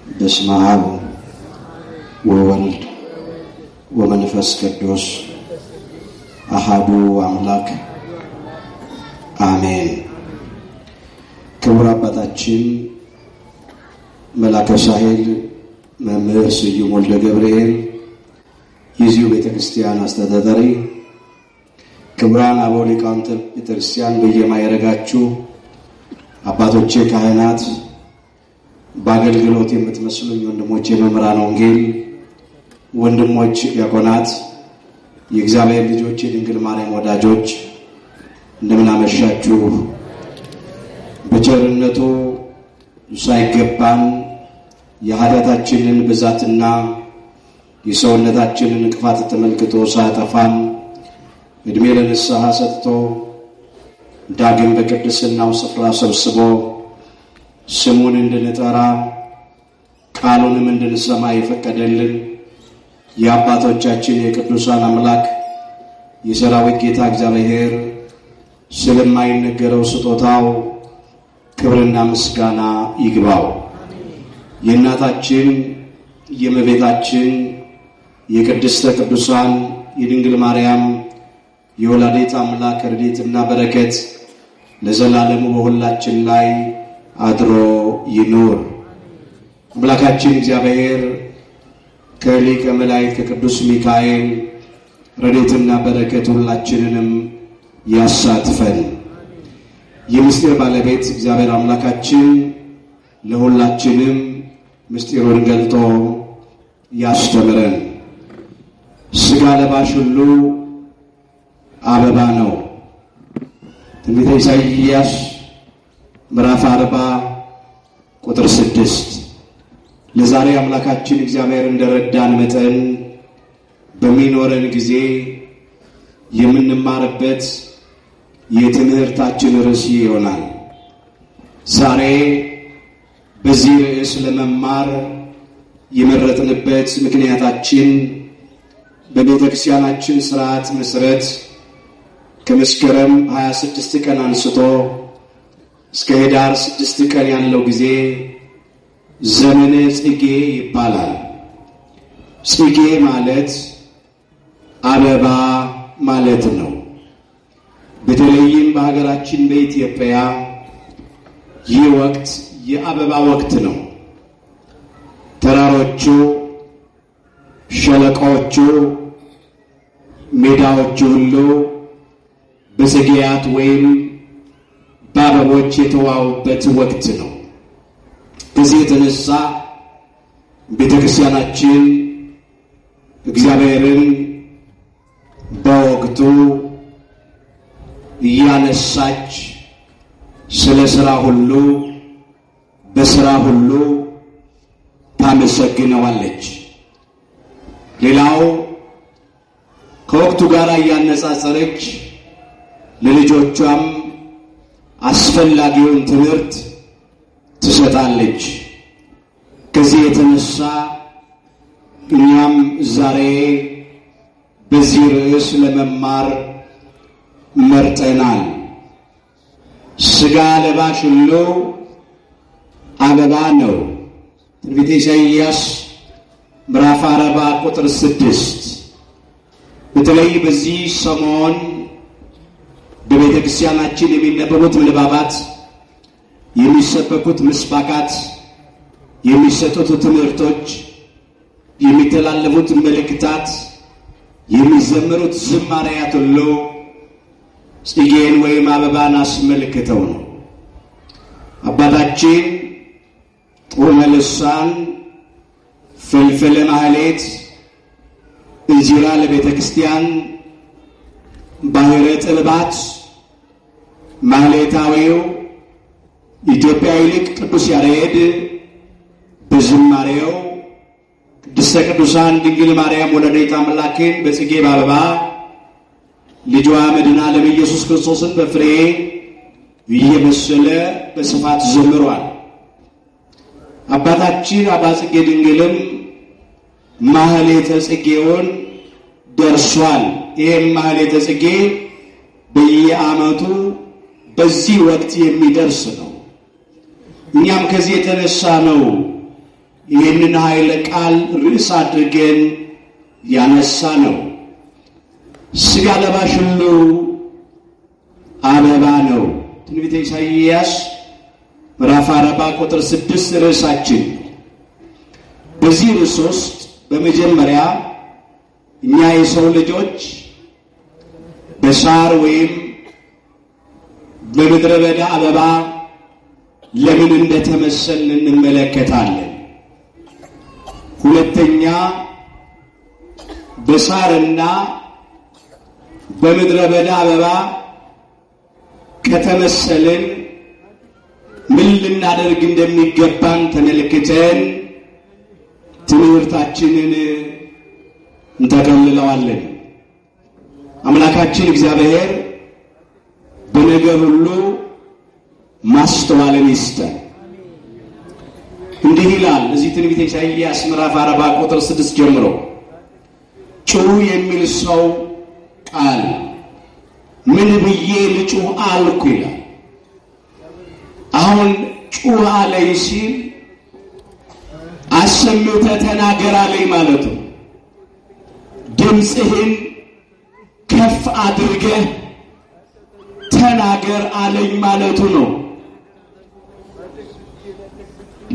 በስመ አብ ወወልድ ወመንፈስ ቅዱስ አሐዱ አምላክ አሜን። ክቡር አባታችን መላከ ሳህል መምህር ስዩም ወልደ ገብርኤል የዚሁ ቤተክርስቲያን አስተዳዳሪ፣ ክቡራን አበው ሊቃውንተ ቤተክርስቲያን በየማይረጋችሁ አባቶቼ ካህናት፣ በአገልግሎት የምትመስሉኝ ወንድሞቼ መምህራን ወንጌል፣ ወንድሞች ዲያቆናት፣ የእግዚአብሔር ልጆች፣ የድንግል ማርያም ወዳጆች እንደምን አመሻችሁ። በቸርነቱ ሳይገባን የኃጢአታችንን ብዛትና የሰውነታችንን እንቅፋት ተመልክቶ ሳያጠፋን ዕድሜ ለንስሐ ሰጥቶ ዳግም በቅድስናው ስፍራ ሰብስቦ ስሙን እንድንጠራ ቃሉንም እንድንሰማ የፈቀደልን የአባቶቻችን የቅዱሳን አምላክ የሰራዊት ጌታ እግዚአብሔር ስለማይነገረው ስጦታው ክብርና ምስጋና ይግባው። የእናታችን የእመቤታችን የቅድስተ ቅዱሳን የድንግል ማርያም የወላዲተ አምላክ ረድኤትና በረከት ለዘላለሙ በሁላችን ላይ አድሮ ይኑር። አምላካችን እግዚአብሔር ከሊቀ መላእክት ከቅዱስ ሚካኤል ረድኤትና በረከት ሁላችንንም ያሳትፈን። የምስጢር ባለቤት እግዚአብሔር አምላካችን ለሁላችንም ምስጢሩን ገልጦ ያስተምረን። ሥጋ ለባሽ ሁሉ አበባ ነው። ትንቢተ ኢሳይያስ ምዕራፍ 40 ቁጥር 6። ለዛሬ አምላካችን እግዚአብሔር እንደረዳን መጠን በሚኖረን ጊዜ የምንማርበት የትምህርታችን ርዕስ ይሆናል። ዛሬ በዚህ ርዕስ ለመማር የመረጥንበት ምክንያታችን በቤተ ክርስቲያናችን ሥርዓት መሠረት ከመስከረም 26 ቀን አንስቶ እስከ ኅዳር 6 ቀን ያለው ጊዜ ዘመነ ጽጌ ይባላል። ጽጌ ማለት አበባ ማለት ነው። በተለይም በሀገራችን በኢትዮጵያ ይህ ወቅት የአበባ ወቅት ነው። ተራሮቹ፣ ሸለቆቹ፣ ሜዳዎቹ ሁሉ በጽጌያት ወይም በአበቦች የተዋቡበት ወቅት ነው። ከዚህ የተነሳ ቤተክርስቲያናችን እግዚአብሔርን በወቅቱ እያነሳች ስለ ሥራ ሁሉ በሥራ ሁሉ ታመሰግነዋለች። ሌላው ከወቅቱ ጋር እያነጻጸረች ለልጆቿም አስፈላጊውን ትምህርት ትሰጣለች። ከዚህ የተነሳ እኛም ዛሬ በዚህ ርዕስ ለመማር መርጠናል። ሥጋ ለባሽ ሁሉ አበባ ነው። ትንቢተ ኢሳይያስ ምዕራፍ 40 ቁጥር 6። በተለይ በዚህ ሰሞን በቤተ ክርስቲያናችን የሚነበቡት ምንባባት፣ የሚሰበኩት ምስባካት፣ የሚሰጡት ትምህርቶች፣ የሚተላለፉት መልእክታት፣ የሚዘመሩት ዝማሬያት ሁሉ ጽጌን ወይም አበባን አስመልክተው ነው። አባታችን ጡመ ልሳን፣ ፍልፍለ ማህሌት፣ እንዚራ ለቤተ ክርስቲያን፣ ባሕረ ጥበባት፣ ማህሌታዊው ኢትዮጵያዊ ሊቅ ቅዱስ ያሬድ በዝማሬው ቅድስተ ቅዱሳን ድንግል ማርያም ወላዲተ አምላክን በጽጌ በአበባ ልጇ መድኃኔ ዓለም ኢየሱስ ክርስቶስን በፍሬ እየመሰለ በስፋት ዘምሯል። አባታችን አባ ጽጌ ድንግልም ማህሌተ ጽጌውን ደርሷል። ይህም ማህሌተ ጽጌ በየዓመቱ በዚህ ወቅት የሚደርስ ነው። እኛም ከዚህ የተነሳ ነው ይህንን ኃይለ ቃል ርዕስ አድርገን ያነሳ ነው። ሥጋ ለባሽ ሁሉ አበባ ነው። ትንቢተ ኢሳይያስ ምዕራፍ 40 ቁጥር 6 ርዕሳችን። በዚህ ርዕስ ውስጥ በመጀመሪያ እኛ የሰው ልጆች በሳር ወይም በምድረ በዳ አበባ ለምን እንደተመሰልን እንመለከታለን። ሁለተኛ በሳርና በምድረ በዳ አበባ ከተመሰልን ምን ልናደርግ እንደሚገባን ተመልክተን ትምህርታችንን እንጠቀልለዋለን። አምላካችን እግዚአብሔር በነገር ሁሉ ማስተዋልን ይስጠን። እንዲህ ይላል እዚህ ትንቢተ ኢሳይያስ ምዕራፍ 40 ቁጥር 6 ጀምሮ ጩኹ የሚል ሰው ቃል ምን ብዬ ልጩህ አልኩ ይላል። አሁን ጩኽ አለኝ ሲል አሰምተህ ተናገር አለኝ ማለቱ፣ ድምፅህን ከፍ አድርገህ ተናገር አለኝ ማለቱ ነው።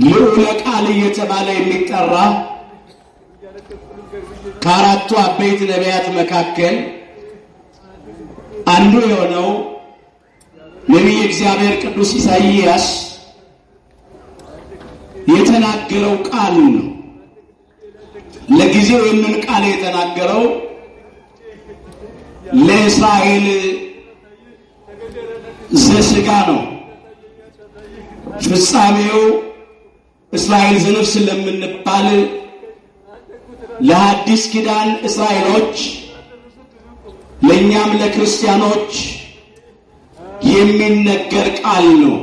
ልዑለ ቃል እየተባለ የሚጠራ ከአራቱ አበይት ነቢያት መካከል አንዱ የሆነው ነቢይ እግዚአብሔር ቅዱስ ኢሳይያስ የተናገረው ቃል ነው። ለጊዜው ይህንን ቃል የተናገረው ለእስራኤል ዘሥጋ ነው። ፍጻሜው እስራኤል ዘነፍስ ስለምንባል ለሐዲስ ኪዳን እስራኤሎች ለእኛም ለክርስቲያኖች የሚነገር ቃል ነው።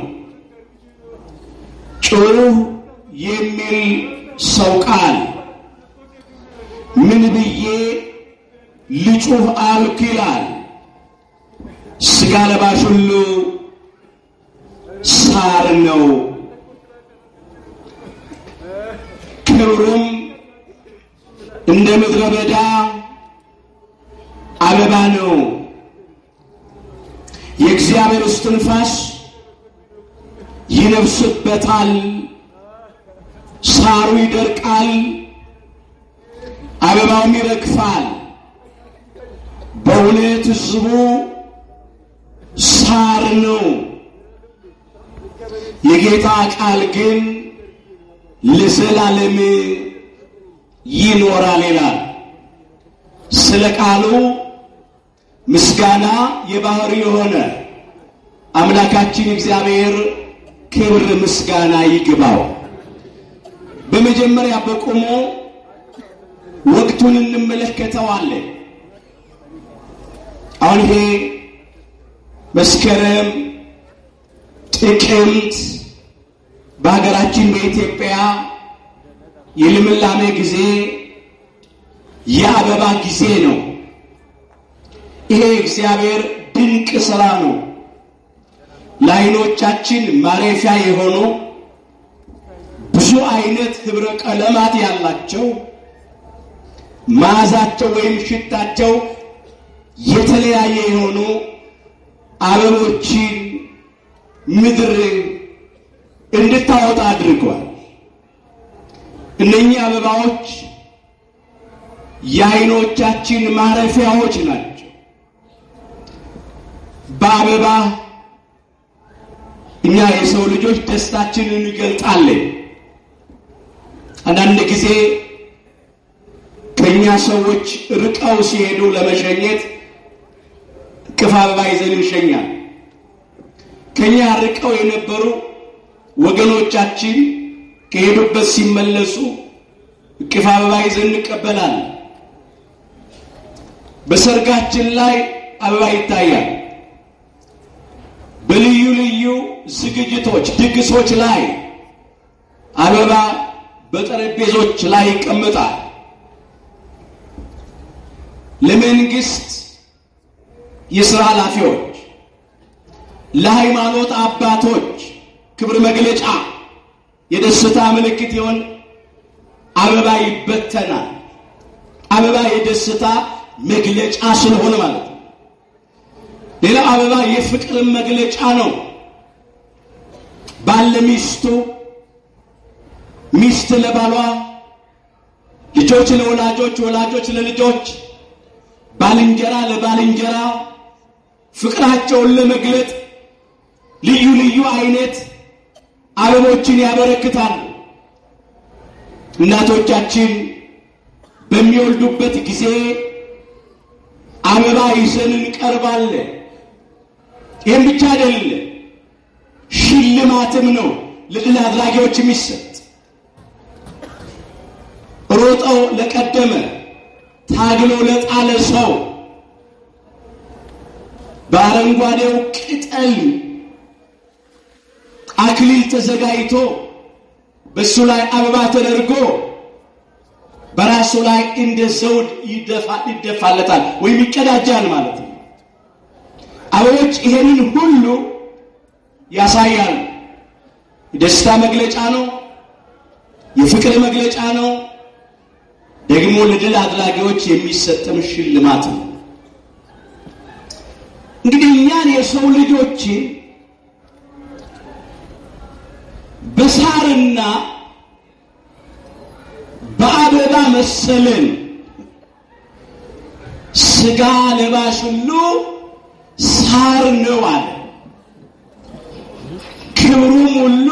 ጩኹ የሚል ሰው ቃል ምን ብዬ ልጩህ አልኩ ይላል። ሥጋ ለባሽ ሁሉ ሳር ነው፣ ክብሩም እንደ ምድረ በዳ አበባ ነው። የእግዚአብሔር እስትንፋስ ይነፍስበታል፣ ሳሩ ይደርቃል፣ አበባውም ይረግፋል። በእውነት ሕዝቡ ሳር ነው። የጌታ ቃል ግን ለዘላለም ይኖራል ይላል። ስለ ቃሉ ምስጋና የባህሪ የሆነ አምላካችን እግዚአብሔር ክብር ምስጋና ይግባው። በመጀመሪያ በቆሞ ወቅቱን እንመለከተዋለን። አሁን ይሄ መስከረም፣ ጥቅምት በሀገራችን በኢትዮጵያ የልምላሜ ጊዜ፣ የአበባ ጊዜ ነው። ይሄ እግዚአብሔር ድንቅ ሥራ ነው። ለዓይኖቻችን ማረፊያ የሆኑ ብዙ አይነት ህብረ ቀለማት ያላቸው መዓዛቸው ወይም ሽታቸው የተለያየ የሆኑ አበቦችን ምድር እንድታወጣ አድርጓል። እነኚህ አበባዎች የዓይኖቻችን ማረፊያዎች ናቸው። በአበባ እኛ የሰው ልጆች ደስታችንን እንገልጣለን። አንዳንድ ጊዜ ከኛ ሰዎች ርቀው ሲሄዱ ለመሸኘት እቅፍ አበባ ይዘን እንሸኛለን። ከኛ ርቀው የነበሩ ወገኖቻችን ከሄዱበት ሲመለሱ እቅፍ አበባ ይዘን እንቀበላለን። በሰርጋችን ላይ አበባ ይታያል። በልዩ ልዩ ዝግጅቶች፣ ድግሶች ላይ አበባ በጠረጴዞች ላይ ይቀመጣል። ለመንግስት የሥራ ኃላፊዎች፣ ለሃይማኖት አባቶች ክብር መግለጫ የደስታ ምልክት ይሆን አበባ ይበተናል። አበባ የደስታ መግለጫ ስለሆነ ማለት ነው። ሌላው አበባ የፍቅር መግለጫ ነው። ባል ለሚስቱ፣ ሚስት ለባሏ፣ ልጆች ለወላጆች፣ ወላጆች ለልጆች፣ ባልንጀራ ለባልንጀራ ፍቅራቸውን ለመግለጥ ልዩ ልዩ አይነት አበቦችን ያበረክታሉ። እናቶቻችን በሚወልዱበት ጊዜ አበባ ይዘን እንቀርባለን። ይህም ብቻ አይደለም፣ ሽልማትም ነው ለድል አድራጊዎች የሚሰጥ። ሮጠው ለቀደመ ታግሎ ለጣለ ሰው በአረንጓዴው ቅጠል አክሊል ተዘጋጅቶ በሱ ላይ አበባ ተደርጎ በራሱ ላይ እንደ ዘውድ ይደፋለታል ወይም ይቀዳጃል ማለት ነው። አበቦች ይሄንን ሁሉ ያሳያሉ። የደስታ መግለጫ ነው፣ የፍቅር መግለጫ ነው፣ ደግሞ ለድል አድራጊዎች የሚሰጥም ሽልማት ነው። እንግዲህ እኛን የሰው ልጆች በሳርና በአበባ መሰለን። ስጋ ለባሽ ሁሉ ሳር ነው አለ። ክብሩም ሁሉ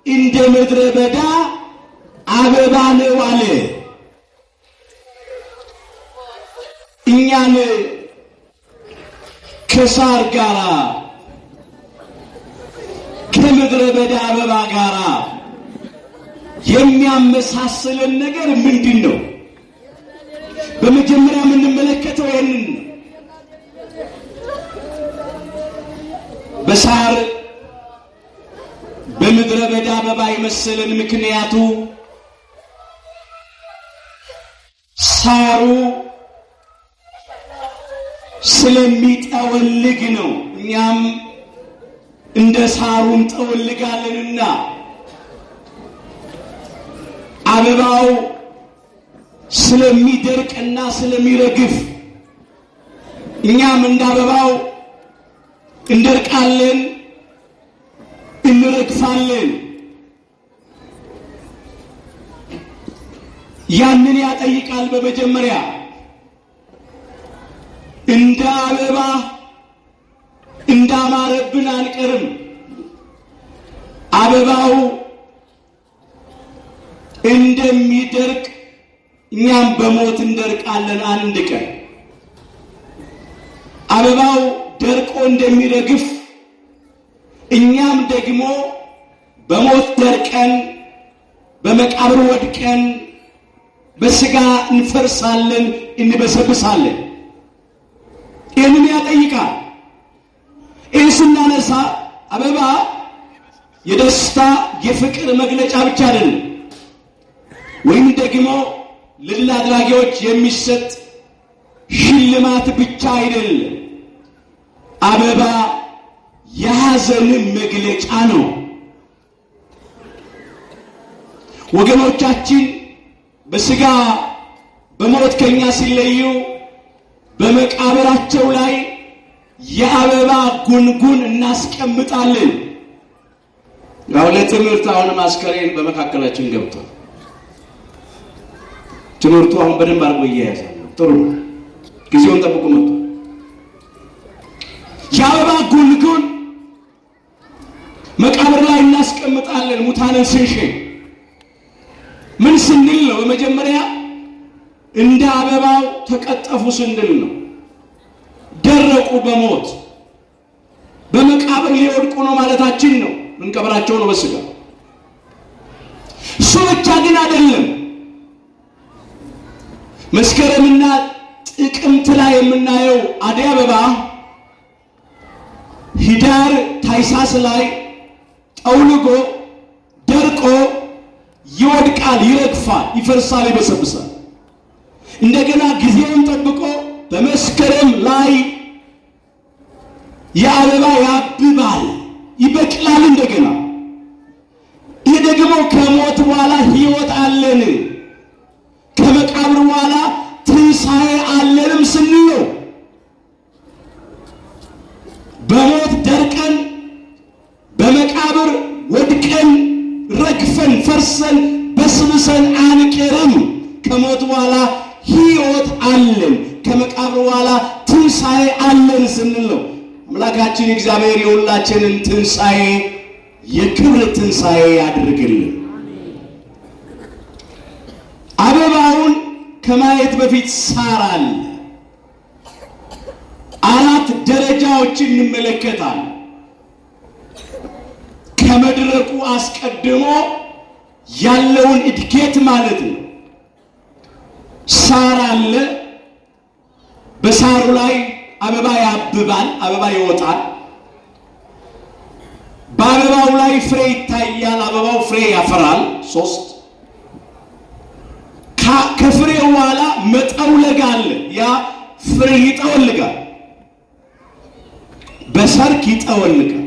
እንደ ምድረ በዳ አበባ ነው አለ። እኛን ከሳር ጋራ ከምድረ በዳ አበባ ጋራ የሚያመሳስለን ነገር ምንድን ነው? በመጀመሪያ የምንመለከተው ይህንን ነው። በሳር በምድረ በዳ አበባ የመሰለን ምክንያቱ ሳሩ ስለሚጠወልግ ነው። እኛም እንደ ሳሩ እንጠወልጋለንና አበባው ስለሚደርቅና ስለሚረግፍ እኛም እንደ አበባው እንደርቃለን፣ እንረግፋለን። ያንን ያጠይቃል። በመጀመሪያ እንደ አበባ እንዳማረብን አንቀርም። አበባው እንደሚደርቅ እኛም በሞት እንደርቃለን አንድ ቀን። አበባው ደርቆ እንደሚረግፍ እኛም ደግሞ በሞት ደርቀን በመቃብር ወድቀን በስጋ እንፈርሳለን፣ እንበሰብሳለን። ይህንን ያጠይቃል። ይህ ስናነሳ አበባ የደስታ የፍቅር መግለጫ ብቻ አይደለም፣ ወይም ደግሞ ለድል አድራጊዎች የሚሰጥ ሽልማት ብቻ አይደለም። አበባ የሐዘን መግለጫ ነው። ወገኖቻችን በስጋ በሞት ከኛ ሲለዩ በመቃብራቸው ላይ የአበባ ጉንጉን እናስቀምጣለን። ያው ለትምህርት አሁንም አስከሬን በመካከላችን ገብቷል። ትምህርቱ አሁን በደንብ አድርጎ እያያዛል። ጥሩ ጊዜውን ጠብቆ መጥቷል። የአበባ ጉንጉን መቃብር ላይ እናስቀምጣለን። ሙታንን ስንሸኝ ምን ስንል ነው? በመጀመሪያ እንደ አበባው ተቀጠፉ ስንል ነው። ደረቁ፣ በሞት በመቃብር ሊወድቁ ነው ማለታችን ነው። ምንቀብራቸው ነው በስጋ። እሱ ብቻ ግን አይደለም። መስከረምና ጥቅምት ላይ የምናየው አደይ አበባ ሂዳር ታይሳስ ላይ ጠውልጎ ደርቆ ይወድቃል፣ ይረግፋል፣ ይፈርሳል፣ ይበሰብሳል። እንደገና ጊዜውን ጠብቆ በመስከረም ላይ የአበባ ያብባል፣ ይበቅላል። እንደገና ይህ ደግሞ ከሞት በኋላ ሕይወት አለን ከመቃብር በኋላ ትንሣኤ አለንም ስንል በሞት ደርቀን በመቃብር ወድቀን ረግፈን ፈርሰን በስብሰን አንቀርም። ከሞት በኋላ ሕይወት አለን፣ ከመቃብር በኋላ ትንሣኤ አለን ስንል አምላካችን እግዚአብሔር የሁላችንን ትንሣኤ የክብር ትንሣኤ ያድርግልን። አበባውን ከማየት በፊት ሳር አለ። 4 ደረጃዎችን እንመለከታለን። ከመድረቁ አስቀድሞ ያለውን እድገት ማለት ነው። ሳር አለ። በሳሩ ላይ አበባ ያብባል፣ አበባ ይወጣል። በአበባው ላይ ፍሬ ይታያል፣ አበባው ፍሬ ያፈራል። 3 ከፍሬው በኋላ መጠውለግ አለ። ያ ፍሬ ይጠወልጋል፣ በሰርክ ይጠወልጋል።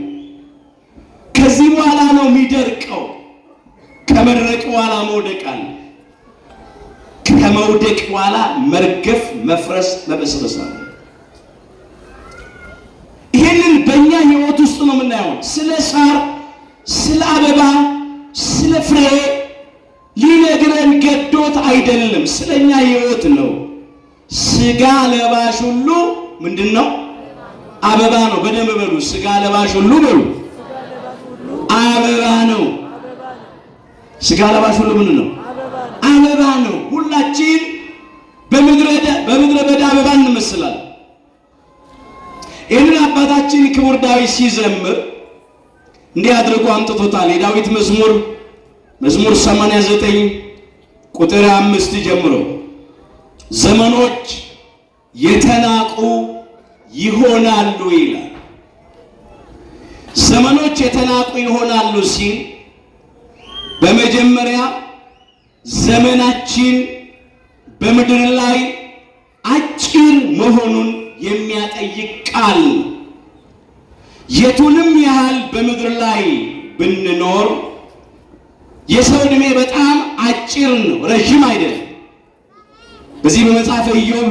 ከዚህ በኋላ ነው የሚደርቀው። ከመድረቅ በኋላ መውደቅ አለ። ከመውደቅ በኋላ መርገፍ፣ መፍረስ፣ መበስበስ አለ። ይህንን በእኛ ሕይወት ውስጥ ነው የምናየው። ስለ ሳር፣ ስለ አበባ፣ ስለ ፍሬ ሊነግረን ገዶት አይደለም፣ ስለኛ ሕይወት ነው። ስጋ ለባሽ ሁሉ ምንድን ነው? አበባ ነው። በደንብ በሉ። ስጋ ለባሽ ሁሉ በሉ አበባ ነው። ስጋ ለባሽ ሁሉ ምን ነው? አበባ ነው። ሁላችን በምድረ በዳ አበባ እንመስላለን። ይህንን አባታችን ክቡር ዳዊት ሲዘምር እንዲህ አድርጎ አምጥቶታል። የዳዊት መዝሙር 89 ቁጥር 5 ጀምሮ ዘመኖች የተናቁ ይሆናሉ ይላል። ዘመኖች የተናቁ ይሆናሉ ሲል በመጀመሪያ ዘመናችን በምድር ላይ አጭር መሆኑን የሚያጠይቅ ቃል። የቱንም ያህል በምድር ላይ ብንኖር የሰው ዕድሜ በጣም አጭር ነው፣ ረጅም አይደለም። በዚህ በመጽሐፈ ኢዮብ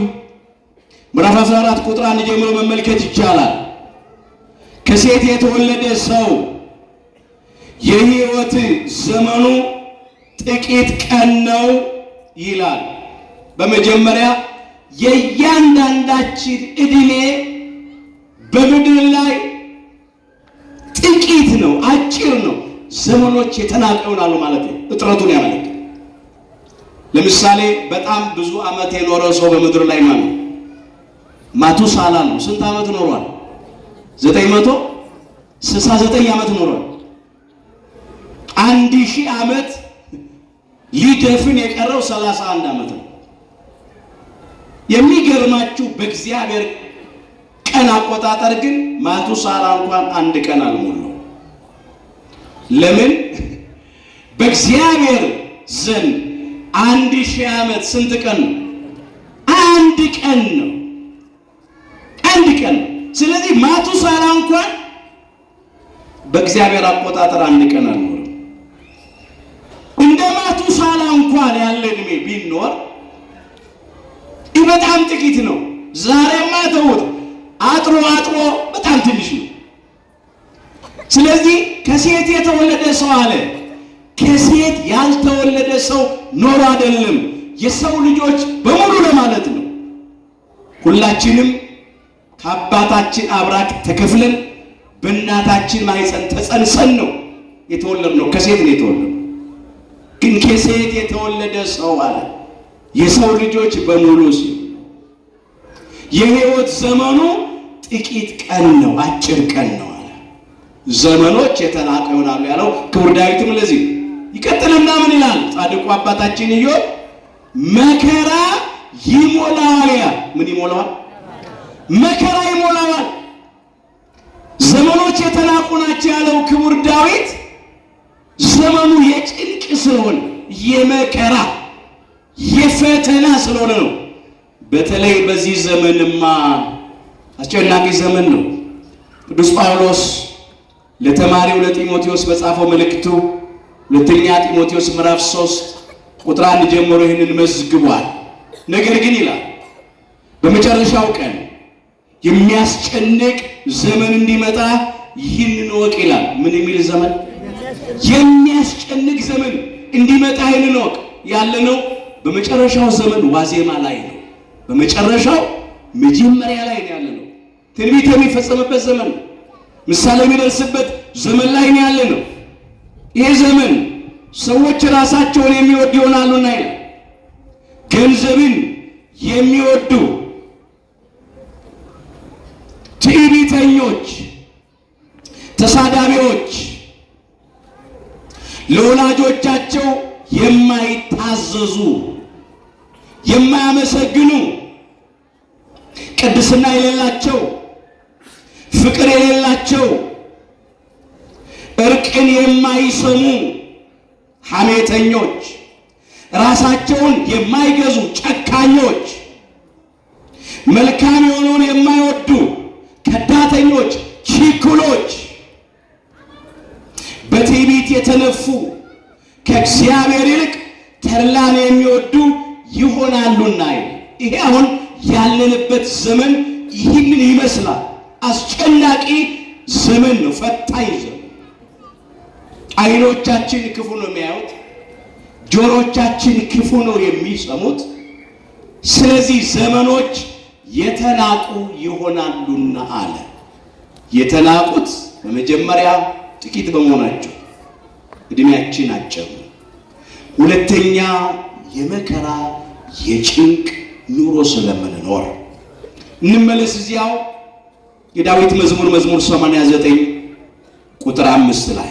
ምዕራፍ 14 ቁጥር 1 ጀምሮ መመልከት ይቻላል። ከሴት የተወለደ ሰው የሕይወት ዘመኑ ጥቂት ቀን ነው ይላል። በመጀመሪያ የእያንዳንዳችን ዕድሜ በምድር ላይ ጥቂት ነው፣ አጭር ነው። ዘመኖች የተናቁ ይሆናሉ ማለት ነው። እጥረቱን ያመለክታል። ለምሳሌ በጣም ብዙ ዓመት የኖረ ሰው በምድር ላይ ማለት ማቱሳላ ነው። ስንት ዓመት ኖሯል? 969 ዓመት ኖሯል። 1000 ዓመት ሊደፍን የቀረው 31 ዓመት ነው። የሚገርማችሁ በእግዚአብሔር ቀን አቆጣጠር ግን ማቱሳላ እንኳን 1 ቀን አልሞላው። ለምን? በእግዚአብሔር ዘንድ 1000 ዓመት ስንት ቀን ነው? 1 ቀን ነው። 1 ቀን ነው። ስለዚህ ማቱሳላ እንኳን በእግዚአብሔር አቆጣጠር 1 ቀን አልኖረም። እንደ ማቱሳላ እንኳን ያለ ዕድሜ ቢኖር በጣም ጥቂት ነው። ዛሬማ ተውት፣ አጥሮ በጣም ትንሽ ነው። ስለዚህ ከሴት የተወለደ ሰው አለ። ከሴት ያልተወለደ ሰው ኖሮ አይደለም፣ የሰው ልጆች በሙሉ ለማለት ነው። ሁላችንም ከአባታችን አብራክ ተከፍለን በእናታችን ማኅፀን ተጸንሰን ነው የተወለድነው። ከሴት ነው የተወለድነው። ግን ከሴት የተወለደ ሰው አለ የሰው ልጆች በሙሉ ሲል የሕይወት ዘመኑ ጥቂት ቀን ነው፣ አጭር ቀን ነው አለ። ዘመኖች የተናቁ ይሆናሉ ያለው ክቡር ዳዊትም ለዚህ ይቀጥልና ምን ይላል? ጻድቁ አባታችን ኢዮብ መከራ ይሞላዋል። ያ ምን ይሞላዋል? መከራ ይሞላዋል። ዘመኖች የተናቁ ናቸው ያለው ክቡር ዳዊት ዘመኑ የጭንቅ ስለሆነ የመከራ የፈተና ስለሆነ ነው። በተለይ በዚህ ዘመንማ አስጨናቂ ዘመን ነው። ቅዱስ ጳውሎስ ለተማሪው ለጢሞቴዎስ በጻፈው መልእክቱ ሁለተኛ ጢሞቴዎስ ምዕራፍ 3 ቁጥር 1 ጀምሮ ይህንን መዝግቧል። ነገር ግን ይላል በመጨረሻው ቀን የሚያስጨንቅ ዘመን እንዲመጣ ይህንን ወቅ ይላል። ምን የሚል ዘመን? የሚያስጨንቅ ዘመን እንዲመጣ ይህንን ወቅ። ያለነው በመጨረሻው ዘመን ዋዜማ ላይ ነው። በመጨረሻው መጀመሪያ ላይ ነው ያለነው። ትንቢት የሚፈጸምበት ዘመን ነው። ምሳሌ የሚደርስበት ዘመን ላይ ነው ያለነው። ይሄ ዘመን ሰዎች ራሳቸውን የሚወዱ ይሆናሉና ይላል። ገንዘብን የሚወዱ ትዕቢተኞች፣ ተሳዳቢዎች፣ ለወላጆቻቸው የማይታዘዙ፣ የማያመሰግኑ፣ ቅድስና የሌላቸው፣ ፍቅር የሌላቸው፣ እርቅን የማይሰሙ፣ ሐሜተኞች፣ ራሳቸውን የማይገዙ ጨካኞች፣ መልካም የሆነውን የማይወዱ ከዳተኞች፣ ችኩሎች፣ በትዕቢት የተነፉ ከእግዚአብሔር ይልቅ ተድላን የሚወዱ ይሆናሉና። ይሄ አሁን ያለንበት ዘመን ይህንን ይመስላል። አስጨናቂ ዘመን ነው። ፈታኝ ዘመን። ዓይኖቻችን ክፉ ነው የሚያዩት፣ ጆሮቻችን ክፉ ነው የሚሰሙት። ስለዚህ ዘመኖች የተናቁ ይሆናሉና አለ። የተናቁት በመጀመሪያ ጥቂት በመሆናቸው እድሜያችን አጭር፣ ሁለተኛ የመከራ የጭንቅ ኑሮ ስለምንኖር። እንመለስ እዚያው የዳዊት መዝሙር 89 ቁጥር 5 ላይ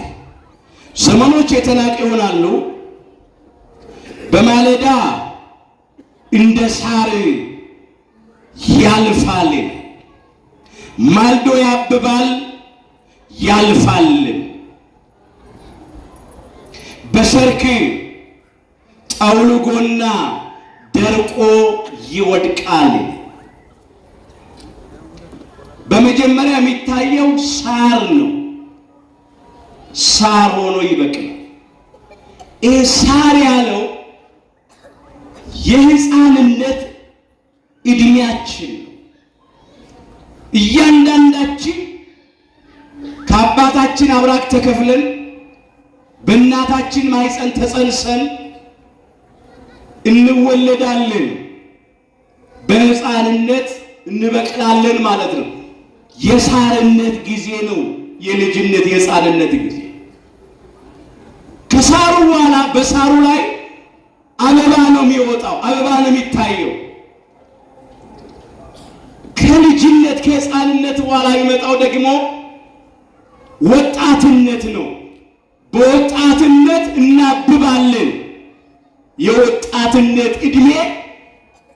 ዘመኖች የተናቁ ይሆናሉ፣ በማለዳ እንደ ሳር ያልፋል፣ ማልዶ ያብባል ያልፋል፣ በሰርክ ጠውልጎና ደርቆ ይወድቃል። በመጀመሪያ የሚታየው ሳር ነው። ሳር ሆኖ ይበቅላል። ይህ ሳር ያለው የሕፃንነት እድሜያችን ነው። እያንዳንዳችን ከአባታችን አብራክ ተከፍለን በእናታችን ማህፀን ተጸንሰን እንወለዳለን። በሕፃንነት እንበቅላለን ማለት ነው። የሳርነት ጊዜ ነው። የልጅነት የሕፃንነት ጊዜ። ከሳሩ በኋላ በሳሩ ላይ አበባ ነው የሚወጣው፣ አበባ ነው የሚታየው። ከልጅነት ከሕፃንነት በኋላ የሚመጣው ደግሞ ወጣትነት ነው። በወጣትነት እናብባለን። የወጣትነት እድሜ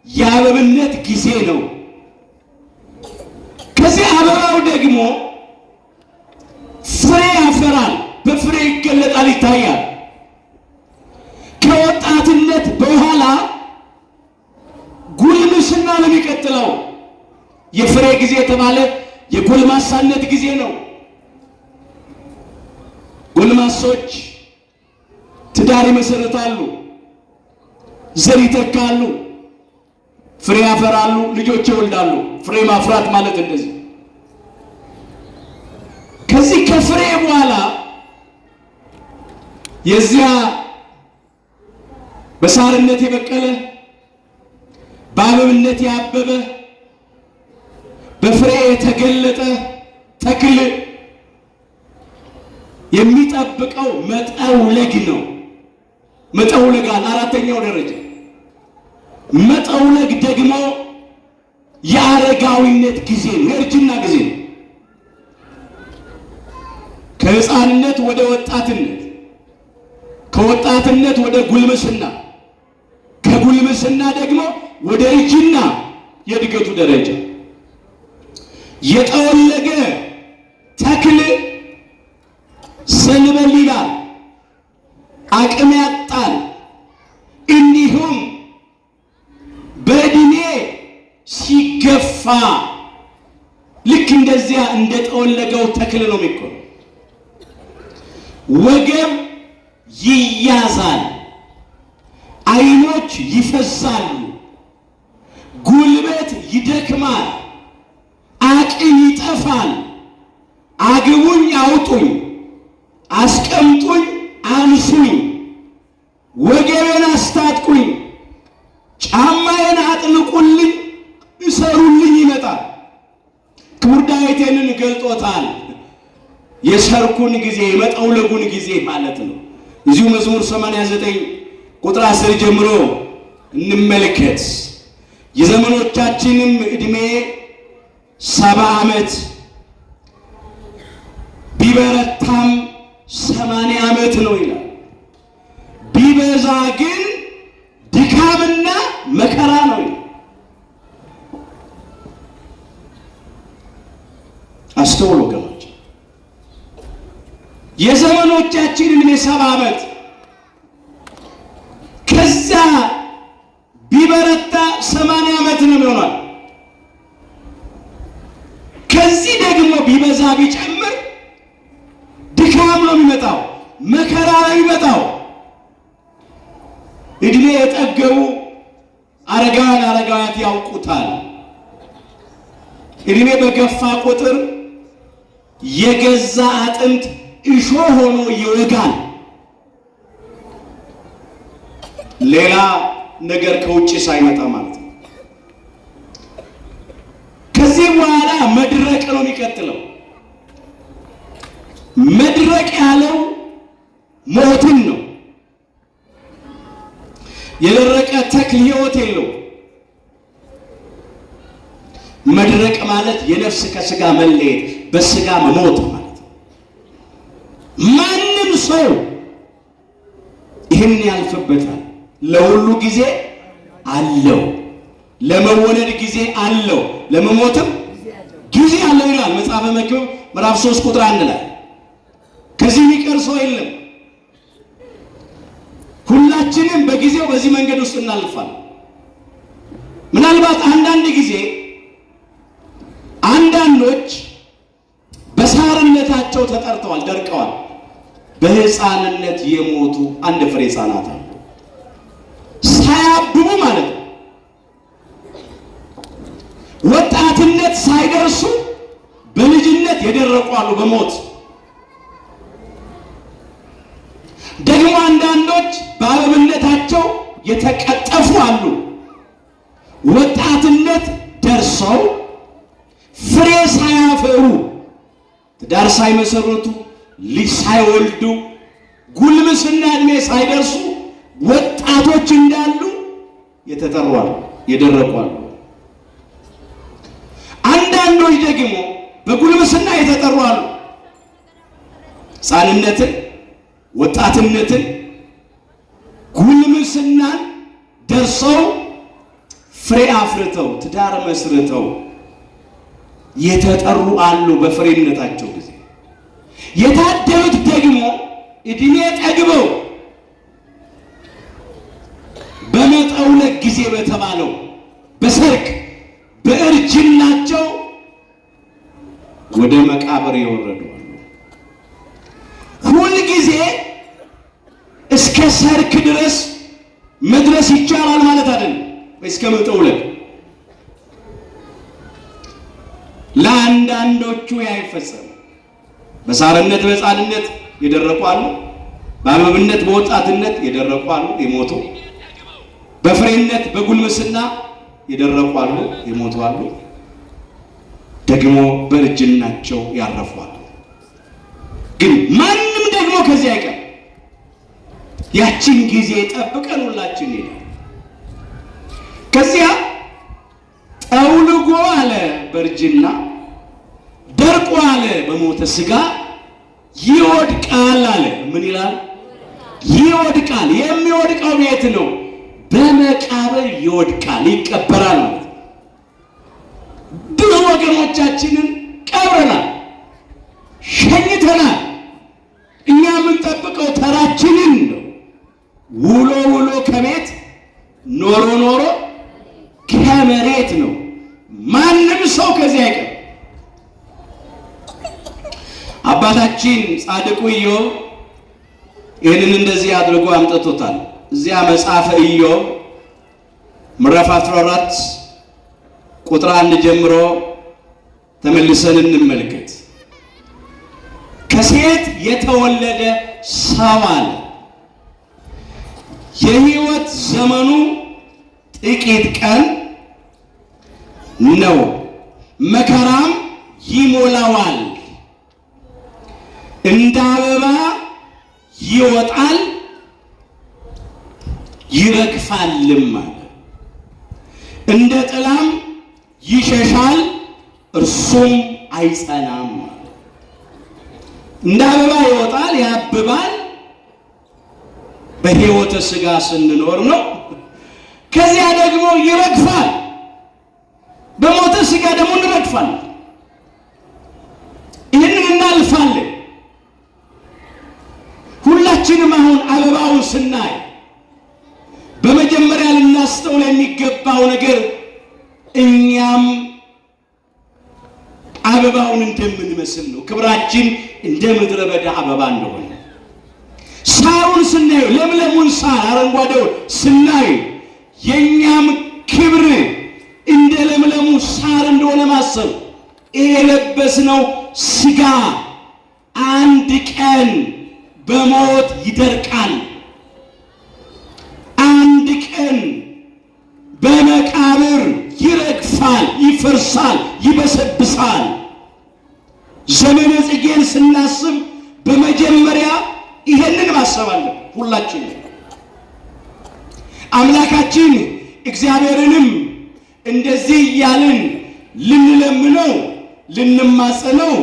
የአበብነት ጊዜ ነው። ከዚህ አበባው ደግሞ ፍሬ ያፈራል፣ በፍሬ ይገለጣል፣ ይታያል። ከወጣትነት በኋላ ጉልምስና ነው የሚቀጥለው። የፍሬ ጊዜ የተባለ የጎልማሳነት ጊዜ ነው። ጎልማሶች ትዳር ይመሰርታሉ፣ ዘር ይተካሉ፣ ፍሬ ያፈራሉ፣ ልጆች ይወልዳሉ። ፍሬ ማፍራት ማለት እንደዚህ። ከዚህ ከፍሬ በኋላ የዚያ በሳርነት የበቀለ በአበብነት ያበበ በፍሬ የተገለጠ ተክል የሚጠብቀው መጠውለግ ነው። መጠውለግ አለ። አራተኛው ደረጃ መጠውለግ ደግሞ የአረጋዊነት ጊዜ ነው፣ የእርጅና ጊዜ ነው። ከሕፃንነት ወደ ወጣትነት፣ ከወጣትነት ወደ ጉልምስና፣ ከጉልምስና ደግሞ ወደ እርጅና የእድገቱ ደረጃ። የጠወለገ ተክል ሰንበል ይላል፣ አቅም ያጣል። እንዲሁም በእድሜ ሲገፋ ልክ እንደዚያ እንደጠወለገው ተክል ነው የሚቆም። ወገብ ይያዛል፣ ዓይኖች ይፈዛሉ፣ ጉልበት ይደክማል፣ አቅም ይጠፋል። አግቡኝ አውጡኝ፣ አስቀምጡኝ አንሱኝ፣ ወገቤን አስታጥቁኝ፣ ጫማዬን አጥልቁልኝ፣ እሰሩልኝ ይመጣል። ክቡር ዳዊት ይህንን ገልጦታል። የሰርኩን ጊዜ የመጠውለጉን ጊዜ ማለት ነው። እዚሁ መዝሙር 89 ቁጥር 10 ጀምሮ እንመልከት። የዘመኖቻችንም ዕድሜ 70 ዓመት ቢበረታም 80 ዓመት ነው ይላል። ቢበዛ ግን ድካምና መከራ ነው ይላል። አስተውሉ ወገኖች፣ የዘመኖቻችን ዕድሜ 70 ዓመት ከዛ ቢበረታ 80 ዓመት ነው ይሆናል። ከዚህ ደግሞ ቢበዛ ቢጨምር ድካም ነው የሚመጣው፣ መከራ ነው የሚመጣው። ዕድሜ የጠገቡ አረጋውያት ያውቁታል። ዕድሜ በገፋ ቁጥር የገዛ አጥንት እሾህ ሆኖ ይወጋል። ሌላ ነገር ከውጭ ሳይመጣ ማለት ነው። ከዚህ በኋላ መድረቅ ነው የሚቀጥለው። መድረቅ ያለው ሞትን ነው። የደረቀ ተክል ሕይወት የለው። መድረቅ ማለት የነፍስ ከስጋ መለየት፣ በስጋ መሞት ማለት ነው። ማንም ሰው ይህን ያልፍበታል። ለሁሉ ጊዜ አለው። ለመወለድ ጊዜ አለው፣ ለመሞትም ጊዜ አለው ይላል መጽሐፈ መክብብ ምዕራፍ 3 ቁጥር 1 ላይ። ከዚህ የሚቀር ሰው የለም። ሁላችንም በጊዜው በዚህ መንገድ ውስጥ እናልፋለን። ምናልባት አንዳንድ ጊዜ አንዳንዶች በሳርነታቸው ተጠርተዋል፣ ደርቀዋል። በሕፃንነት የሞቱ አንድ ፍሬ ሕፃናት አሉ፣ ሳያብቡ ማለት ነው። ወጣትነት ሳይደርሱ በልጅነት የደረቁ አሉ በሞት። ደግሞ አንዳንዶች በአበብነታቸው የተቀጠፉ አሉ። ወጣትነት ደርሰው ፍሬ ሳያፈሩ፣ ትዳር ሳይመሰርቱ፣ ልጅ ሳይወልዱ፣ ጉልምስና ዕድሜ ሳይደርሱ ወጣቶች እንዳሉ የተጠሩ አሉ፣ የደረቁ አሉ። አንዳንዶች ደግሞ በጉልምስና የተጠሩ አሉ። ሕፃንነትን፣ ወጣትነትን፣ ጉልምስናን ደርሰው ፍሬ አፍርተው ትዳር መስርተው የተጠሩ አሉ በፍሬነታቸው ጊዜ። የታደሉት ደግሞ ዕድሜ ጠግበው በመጠውለግ ጊዜ በተባለው በሰርክ በእርጅናቸው ወደ መቃብር የወረዱ አሉ። ሁል ጊዜ እስከ ሰርክ ድረስ መድረስ ይቻላል ማለት አይደለም። እስከ መጠውለግ ለአንዳንዶቹ ያይፈጸም። በሳርነት በሕፃንነት የደረቁ አሉ። በአበብነት በወጣትነት የደረቁ አሉ፣ የሞቱ። በፍሬነት በጉልምስና የደረቁ አሉ፣ የሞቱ አሉ። ደግሞ በእርጅናቸው ያረፉ አሉ። ግን ማንም ደግሞ ከዚህ አይቀር። ያችን ጊዜ ጠብቀን ሁላችን ይላል። ከዚያ ጠውልጎ አለ በእርጅና፣ ደርቆ አለ በሞተ ሥጋ ይወድቃል አለ። ምን ይላል? ይወድቃል። የሚወድቀው ቤት ነው፣ በመቃብር ይወድቃል፣ ይቀበራል ማለት ነው። ብዙ ወገኖቻችንን ቀብረናል፣ ሸኝተናል። እኛ የምንጠብቀው ተራችንን ነው። ውሎ ውሎ ከቤት ኖሮ ኖሮ ከመሬት ነው። ማንም ሰው ከዚህ አይቀር። አባታችን ጻድቁ ኢዮብ ይህንን እንደዚህ አድርጎ አምጥቶታል። እዚያ መጽሐፈ ኢዮብ ምዕራፍ 14 ቁጥር 1 ጀምሮ ተመልሰን እንመልከት። ከሴት የተወለደ ሰው አለ የሕይወት ዘመኑ ጥቂት ቀን ነው፣ መከራም ይሞላዋል። እንደ አበባ ይወጣል ይረግፋልም አለ። እንደ ጥላም ይሸሻል እርሱም አይጸናም አለ። እንደ አበባ ይወጣል ያብባል። በሕይወተ ሥጋ ስንኖር ነው። ከዚያ ደግሞ ይረግፋል። በሞተ ሥጋ ደግሞ እንረግፋለን። ይህንን እናልፋለን። ሁላችንም አሁን አበባውን ስናይ በመጀመሪያ ልናስተውል የሚገባው ነገር እኛም አበባውን እንደምንመስል ነው። ክብራችን እንደ ምድረ በዳ አበባ እንደሆነ ሳሩን ስናየው ለምለሙን ሳር አረንጓዴውን ስናየው የኛም ክብር እንደ ለምለሙ ሳር እንደሆነ ማሰብ። የለበስነው ሥጋ አንድ ቀን በሞት ይደርቃል። አንድ ቀን በመቃብር ይረግፋል፣ ይፈርሳል፣ ይበሰብሳል። ዘመነ ጽጌን ስናስብ በመጀመሪያ ይሄንን ማሰብ አለን። ሁላችን አምላካችን እግዚአብሔርንም እንደዚህ እያልን ልንለምነው ልንማጸነው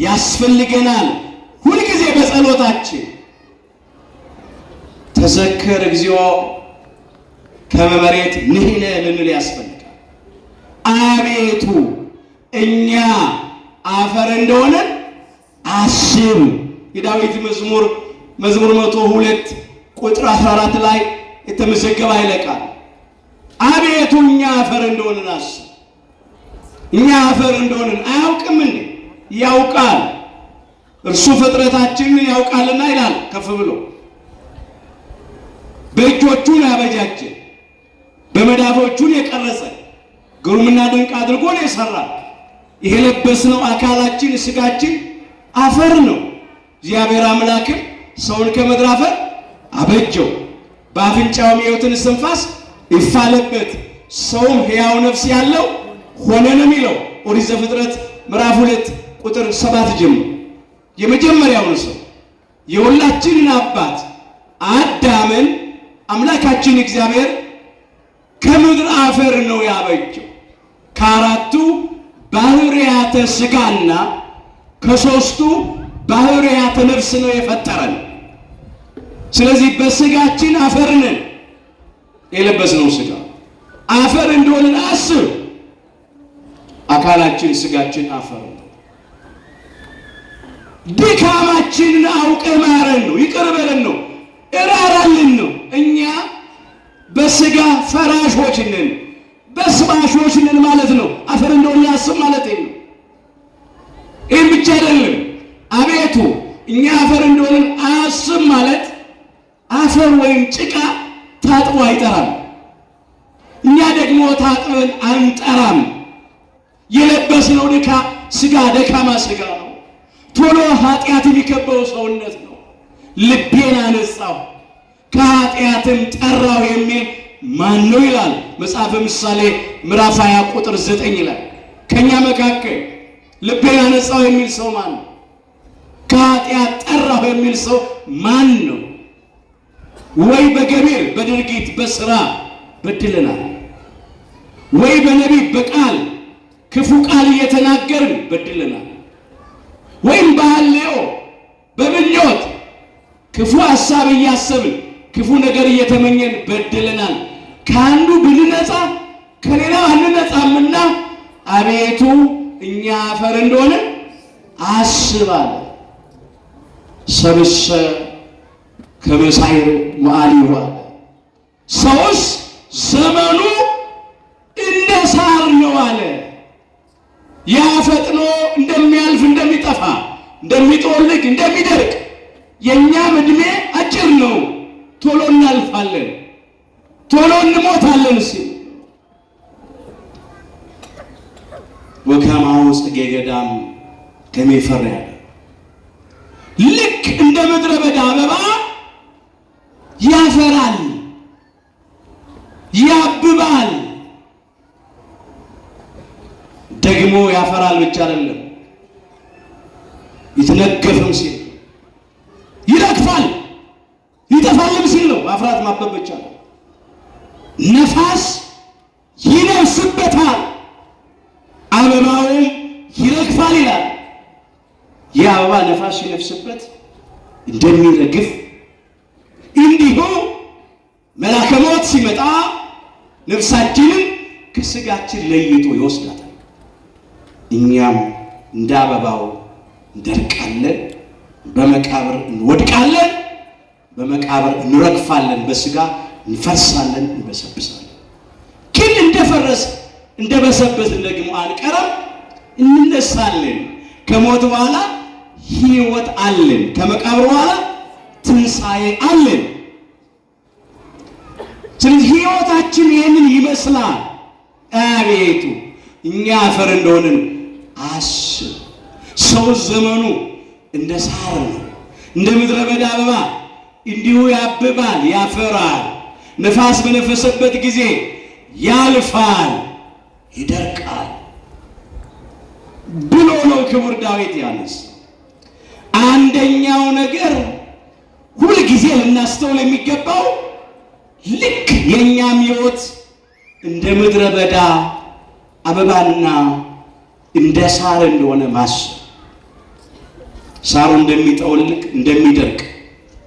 ያስፈልገናል። ሁልጊዜ በጸሎታችን ተዘከር እግዚኦ ከመ መሬት ንሕነ ልንል ያስፈልጋል። አቤቱ እኛ አፈር እንደሆነን አስብ። የዳዊት መዝሙር 102 ቁጥር 14 ላይ የተመዘገበ ኃይለ ቃል አቤቱ እኛ አፈር እንደሆነን አስብ። እኛ አፈር እንደሆነን አያውቅም እንዴ? ያውቃል። እርሱ ፍጥረታችንን ያውቃልና ይላል ከፍ ብሎ። በእጆቹን ያበጃጀ በመዳፎቹን የቀረጸ ግሩምና ድንቅ አድርጎ ነው የሰራ። ይሄ የለበስነው አካላችን ሥጋችን አፈር ነው። እግዚአብሔር አምላክም ሰውን ከምድር አፈር አበጀው፣ በአፍንጫውም የሕይወትን እስትንፋስ ይፋለበት፣ ሰውም ሕያው ነፍስ ያለው ሆነ ነው የሚለው ኦሪት ዘፍጥረት ምዕራፍ 2 ቁጥር 7 ጀምሮ። የመጀመሪያውን ሰው የሁላችንን አባት አዳምን አምላካችን እግዚአብሔር ከምድር አፈር ነው ያበጀው። ከአራቱ ባህርያተ ሥጋና ከሦስቱ ባህርያተ ነፍስ ነው የፈጠረን። ስለዚህ በሥጋችን አፈር ነን። የለበስነው ሥጋ አፈር እንደሆነን አስብ። አካላችን ሥጋችን አፈር ነው። ድካማችንን አውቀህ ማረን ነው፣ ይቅር በለን ነው፣ እራራልን ነው። እኛ በሥጋ ፈራሾች ነን፣ በስባሾች ነን ማለት ነው። አፈር እንደሆነ አስብ ማለት ነው። ይህም ብቻ አይደለም። አቤቱ እኛ አፈር እንደሆነን አስብ ማለት አፈር ወይም ጭቃ ታጥቦ አይጠራም። እኛ ደግሞ ታጥበን አንጠራም። የለበስነው ሥጋ ደካማ ሥጋ ነው። ቶሎ ኃጢአት የሚከበው ሰውነት ነው። ልቤን አነጻው ከኃጢአትም ጠራው የሚል ማን ነው ይላል መጽሐፈ ምሳሌ ምዕራፍ 20 ቁጥር 9 ላይ። ከኛ መካከል ልቤን አነጻው የሚል ሰው ማን ነው? ከኃጢአት ጠራው የሚል ሰው ማን ነው? ወይ በገቢር በድርጊት በሥራ በድለናል፣ ወይ በነቢብ በቃል ክፉ ቃል እየተናገርን በድለናል፣ ወይም በሐልዮ በምኞት ክፉ ሐሳብ እያሰብን ክፉ ነገር እየተመኘን በድለናል። ከአንዱ ብንነጻ ከሌላው አንነጻምና አቤቱ እኛ አፈር እንደሆነ አስባለ። ሰብእሰ ከመ ሳዕር መዓልዩ አለ። ሰውስ ዘመኑ እንደ ሳር ነው አለ። ያ ፈጥኖ እንደሚያልፍ እንደሚጠፋ እንደሚጠወልግ እንደሚደርቅ የእኛም ዕድሜ አጭር ነው፣ ቶሎ እናልፋለን። እንረግፋለን፣ ቶሎ እንሞታለን ሲል ወከማሁ ጽጌ ገዳም ከመይፈር ያለ ልክ እንደ ምድረ በዳ አበባ ያፈራል፣ ያብባል። ደግሞ ያፈራል ብቻ አይደለም፣ ይትነገፍም ሲል ይረግፋል፣ ይጠፋልም ሲል ነው። ማፍራት ማበብ ብቻ ነው። ነፋስ ይነፍስበታል፣ አበባውም ይረግፋል ይላል። ይህ አበባ ነፋስ ሲነፍስበት እንደሚረግፍ እንዲሁ መልአከ ሞት ሲመጣ ነፍሳችንን ከስጋችን ለይቶ ይወስዳታል። እኛም እንደ አበባው እንደርቃለን፣ በመቃብር እንወድቃለን፣ በመቃብር እንረግፋለን፣ በስጋ እንፈርሳለን፣ እንበሰብሳለን። ግን እንደፈረስ እንደበሰበስን ደግሞ አንቀርም፣ እንነሳለን። ከሞት በኋላ ሕይወት አለን፣ ከመቃብር በኋላ ትንሣኤ አለን። ስለዚህ ሕይወታችን ይህንን ይመስላል። አቤቱ እኛ አፈር እንደሆንን አስብ። ሰው ዘመኑ እንደ ሳር ነው፣ እንደ ምድረ በዳ አበባ እንዲሁ ያብባል፣ ያፈራል። ነፋስ በነፈሰበት ጊዜ ያልፋል፣ ይደርቃል ብሎ ነው ክቡር ዳዊት ያነሳ። አንደኛው ነገር ሁልጊዜ ልናስተውል የሚገባው ልክ የእኛም ሕይወት እንደ ምድረ በዳ አበባና እንደ ሳር እንደሆነ ማሰብ። ሳሩ እንደሚጠወልቅ እንደሚደርቅ፣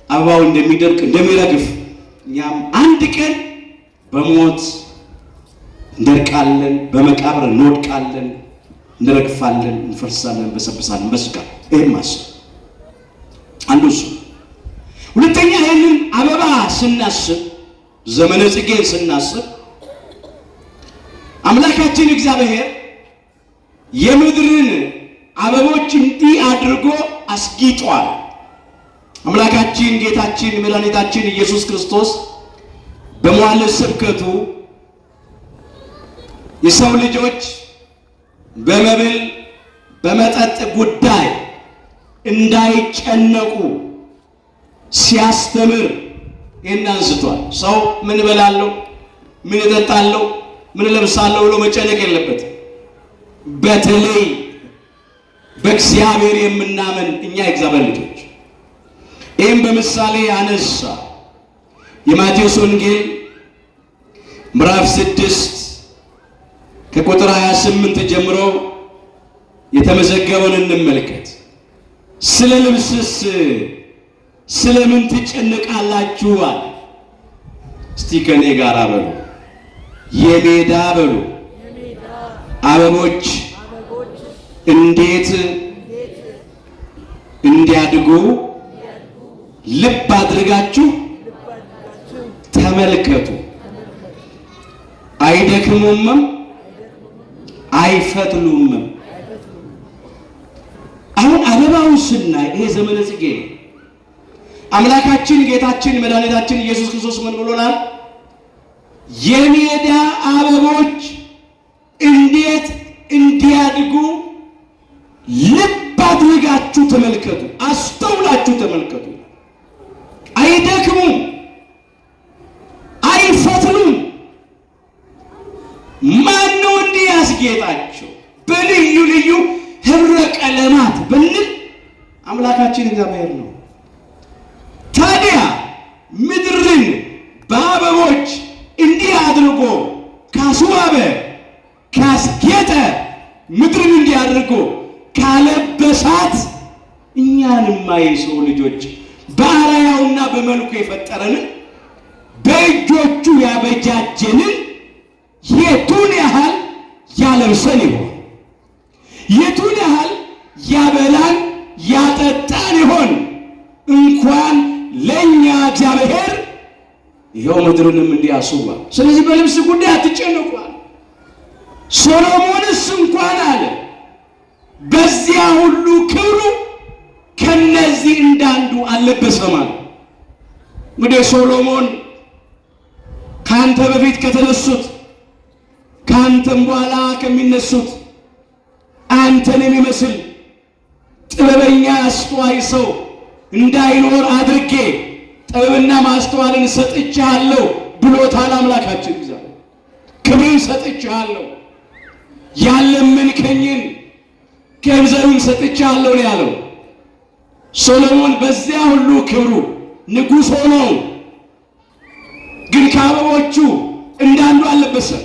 አበባው እንደሚደርቅ እንደሚረግፍ፣ እኛም አንድ ቀን በሞት እንደርቃለን፣ በመቃብር እንወድቃለን፣ እንረግፋለን፣ እንፈርሳለን፣ እንበሰብሳለን በስጋ። ይህን ማሰብ አንዱ እሱ። ሁለተኛ ይህንን አበባ ስናስብ፣ ዘመነ ጽጌን ስናስብ አምላካችን እግዚአብሔር የምድርን አበቦች እንዲህ አድርጎ አስጊጧል። አምላካችን ጌታችን መድኃኒታችን ኢየሱስ ክርስቶስ በመዋዕለ ስብከቱ የሰው ልጆች በመብል በመጠጥ ጉዳይ እንዳይጨነቁ ሲያስተምር ይህን አንስቷል። ሰው ምን እበላለሁ፣ ምን እጠጣለሁ፣ ምን እለብሳለሁ ብሎ መጨነቅ የለበትም። በተለይ በእግዚአብሔር የምናምን እኛ የእግዚአብሔር ልጆች ይህም በምሳሌ አነሳ። የማቴዎስ ወንጌል ምዕራፍ 6 ከቁጥር 28 ጀምሮ የተመዘገበውን እንመልከት። ስለ ልብስስ ስለምን ትጨነቃላችሁ አለ። እስቲ ከኔ ጋር በሉ፣ የሜዳ በሉ አበቦች እንዴት እንዲያድጉ ልብ አድርጋችሁ ተመልከቱ። አይደክሙምም አይፈትሉምም። አሁን አበባውን ስናይ ይሄ ዘመነ ጽጌ ነው። አምላካችን ጌታችን መድኃኒታችን ኢየሱስ ክርስቶስ ምን ብሎናል? የሜዳ አበቦች እንዴት እንዲያድጉ ልብ አድርጋችሁ ተመልከቱ፣ አስተውላችሁ ተመልከቱ። አይደክሙም አይፈትሉም። ማነው እንዲህ ያስጌጣቸው በልዩ ልዩ ህብረ ቀለማት ብንል አምላካችን እግዚአብሔር ነው። ታዲያ ምድርን በአበቦች እንዲህ አድርጎ ካስዋበ ካስጌጠ፣ ምድርን እንዲህ አድርጎ ካለበሳት፣ እኛንማ የሰው ልጆች በአርአያውና በመልኩ የፈጠረንን በእጆቹ ያበጃጀንን የቱን ያህል ያለብሰን ይሆን? የቱን ያህል ያበላን ያጠጣን ይሆን? እንኳን ለእኛ እግዚአብሔር ይኸው ምድርንም እንዲያስውባል። ስለዚህ በልብስ ጉዳይ አትጨነቋል። ሶሎሞንስ እንኳን አለ በዚያ ሁሉ ክብሩ ከነዚህ እንዳንዱ አልለበሰም አለ። እንግዲህ ሶሎሞን ካንተ በፊት ከተነሱት ካንተም በኋላ ከሚነሱት አንተን የሚመስል ጥበበኛ አስተዋይ ሰው እንዳይኖር አድርጌ ጥበብና ማስተዋልን ሰጥቻለሁ ብሎታል አምላካችን እግዚአብሔር። ክብርን ሰጥቻለሁ፣ ያለመንከኝን ገንዘብን ሰጥቻለሁ ነው ያለው። ሶሎሞን በዚያ ሁሉ ክብሩ ንጉሥ ሆኖ ግን ከአበቦቹ እንዳንዱ አልለበሰም።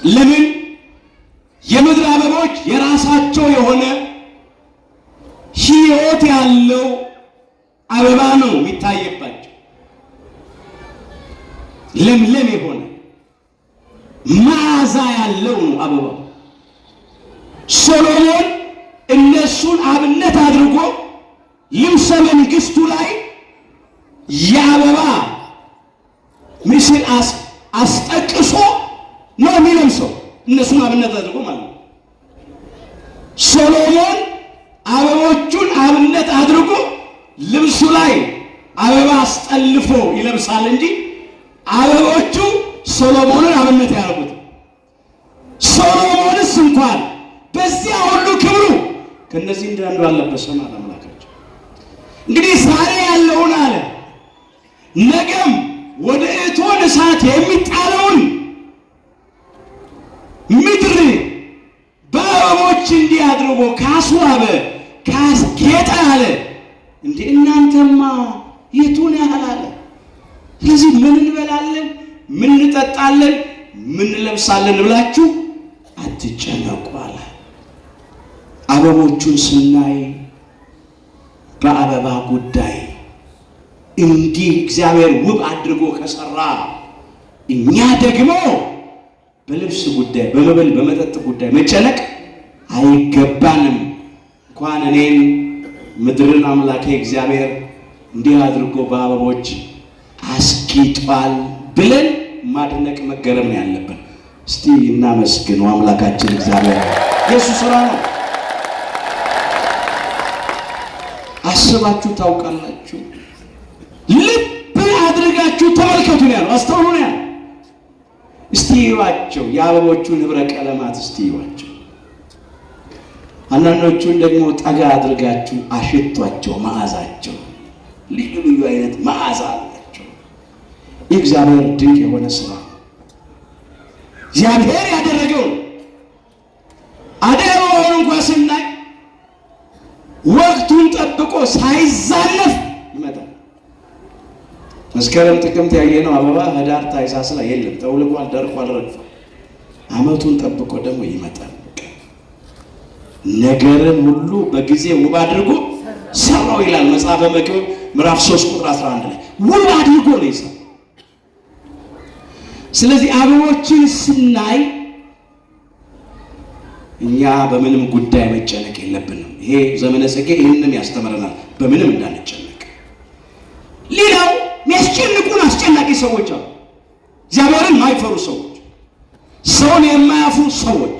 ለምን? የምድር አበቦች የራሳቸው የሆነ ሕይወት ያለው አበባ ነው የሚታየባቸው፣ ለምለም የሆነ መዓዛ ያለው ነው አበባው። ሶሎሞን እነሱን አብነት አድርጎ ልብሰ መንግስቱ ላይ የአበባ ምስል አስጠቅሶ ነው የሚለብሰው፣ እነሱን አብነት አድርጎ ማለት ነው። ሶሎሞን አበቦቹን አብነት አድርጎ ልብሱ ላይ አበባ አስጠልፎ ይለብሳል እንጂ አበቦቹ ሶሎሞንን አብነት ያደርጉት። ሶሎሞንስ እንኳን በዚያ ሁሉ ክብሩ ከነዚህ እንዳንዱ አልለበሰም አለ አምላካቸው። እንግዲህ ዛሬ ያለውን አለ ነገም ወደ እቶን እሳት የሚጣለውን ምድር በአበቦች እንዲህ አድርጎ ካስዋበ ካስጌጠ አለ እንዴ እናንተማ የቱን ያህል አለ። ስለዚህ ምን እንበላለን፣ ምን እንጠጣለን፣ ምን እንለብሳለን ብላችሁ አትጨነቁ አለ። አበቦቹን ስናይ በአበባ ጉዳይ እንዲህ እግዚአብሔር ውብ አድርጎ ከሰራ እኛ ደግሞ በልብስ ጉዳይ በመብል በመጠጥ ጉዳይ መጨነቅ አይገባንም። እንኳን እኔን ምድርን አምላኬ እግዚአብሔር እንዲህ አድርጎ በአበቦች አስጊጧል ብለን ማድነቅ መገረም ነው ያለብን። እስቲ እናመስግነው አምላካችን እግዚአብሔር። የሱ ስራ ነው። አስባችሁ ታውቃላችሁ? ልብ አድርጋችሁ ተመልከቱ ነው ያለው። አስተውሉ ነው ያለው። እስቲ ይዋቸው የአበቦቹን ህብረ ቀለማት እስቲ ይዋቸው። አንዳንዶቹን ደግሞ ጠጋ አድርጋችሁ አሽቷቸው፣ መዓዛቸው ልዩ ልዩ አይነት መዓዛ አላቸው። የእግዚአብሔር ድንቅ የሆነ ስራ እግዚአብሔር ያደረገው አደባባዩን እንኳን ስናይ ወቅቱን ጠብቆ ሳይዛነፍ ይመጣል። መስከረም ጥቅምት ያየነው አበባ ህዳር ታኅሳስ ላይ የለም፣ ተውልቋል፣ ደርቋል፣ ረግፏል። ዓመቱን ጠብቆ ደግሞ ይመጣል። ነገርን ሁሉ በጊዜ ውብ አድርጎ ሰራው ይላል መጽሐፈ መክብብ ምዕራፍ 3 ቁጥር 11 ላይ ውብ አድርጎ ነው የሰራው። ስለዚህ አበቦችን ስናይ እኛ በምንም ጉዳይ መጨነቅ የለብንም። ይሄ ዘመነ ጽጌ ይህንን ያስተምረናል፣ በምንም እንዳንጨነቅ። ሌላው የሚያስጨንቁን አስጨናቂ ሰዎች አሉ። እግዚአብሔርን የማይፈሩ ሰዎች፣ ሰውን የማያፍሩ ሰዎች፣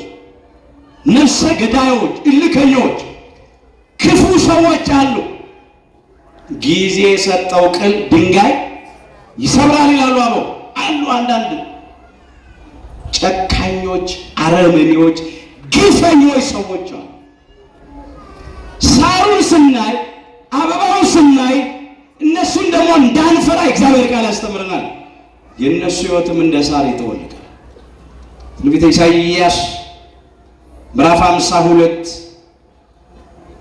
ነፍሰ ገዳዮች፣ እልከኞች፣ ክፉ ሰዎች አሉ። ጊዜ የሰጠው ቅል ድንጋይ ይሰብራል ይላሉ አበው። አሉ አንዳንድ ጨካኞች፣ አረመኔዎች፣ ግፈኞች ሰዎች አሉ። ሳሩን ስናይ አበባውን ስናይ እነሱን ደግሞ እንዳንፈራ እግዚአብሔር ቃል ያስተምረናል። የእነሱ ሕይወትም እንደ ሳር ይተወልቃል። ትንቢተ ኢሳይያስ ምዕራፍ 52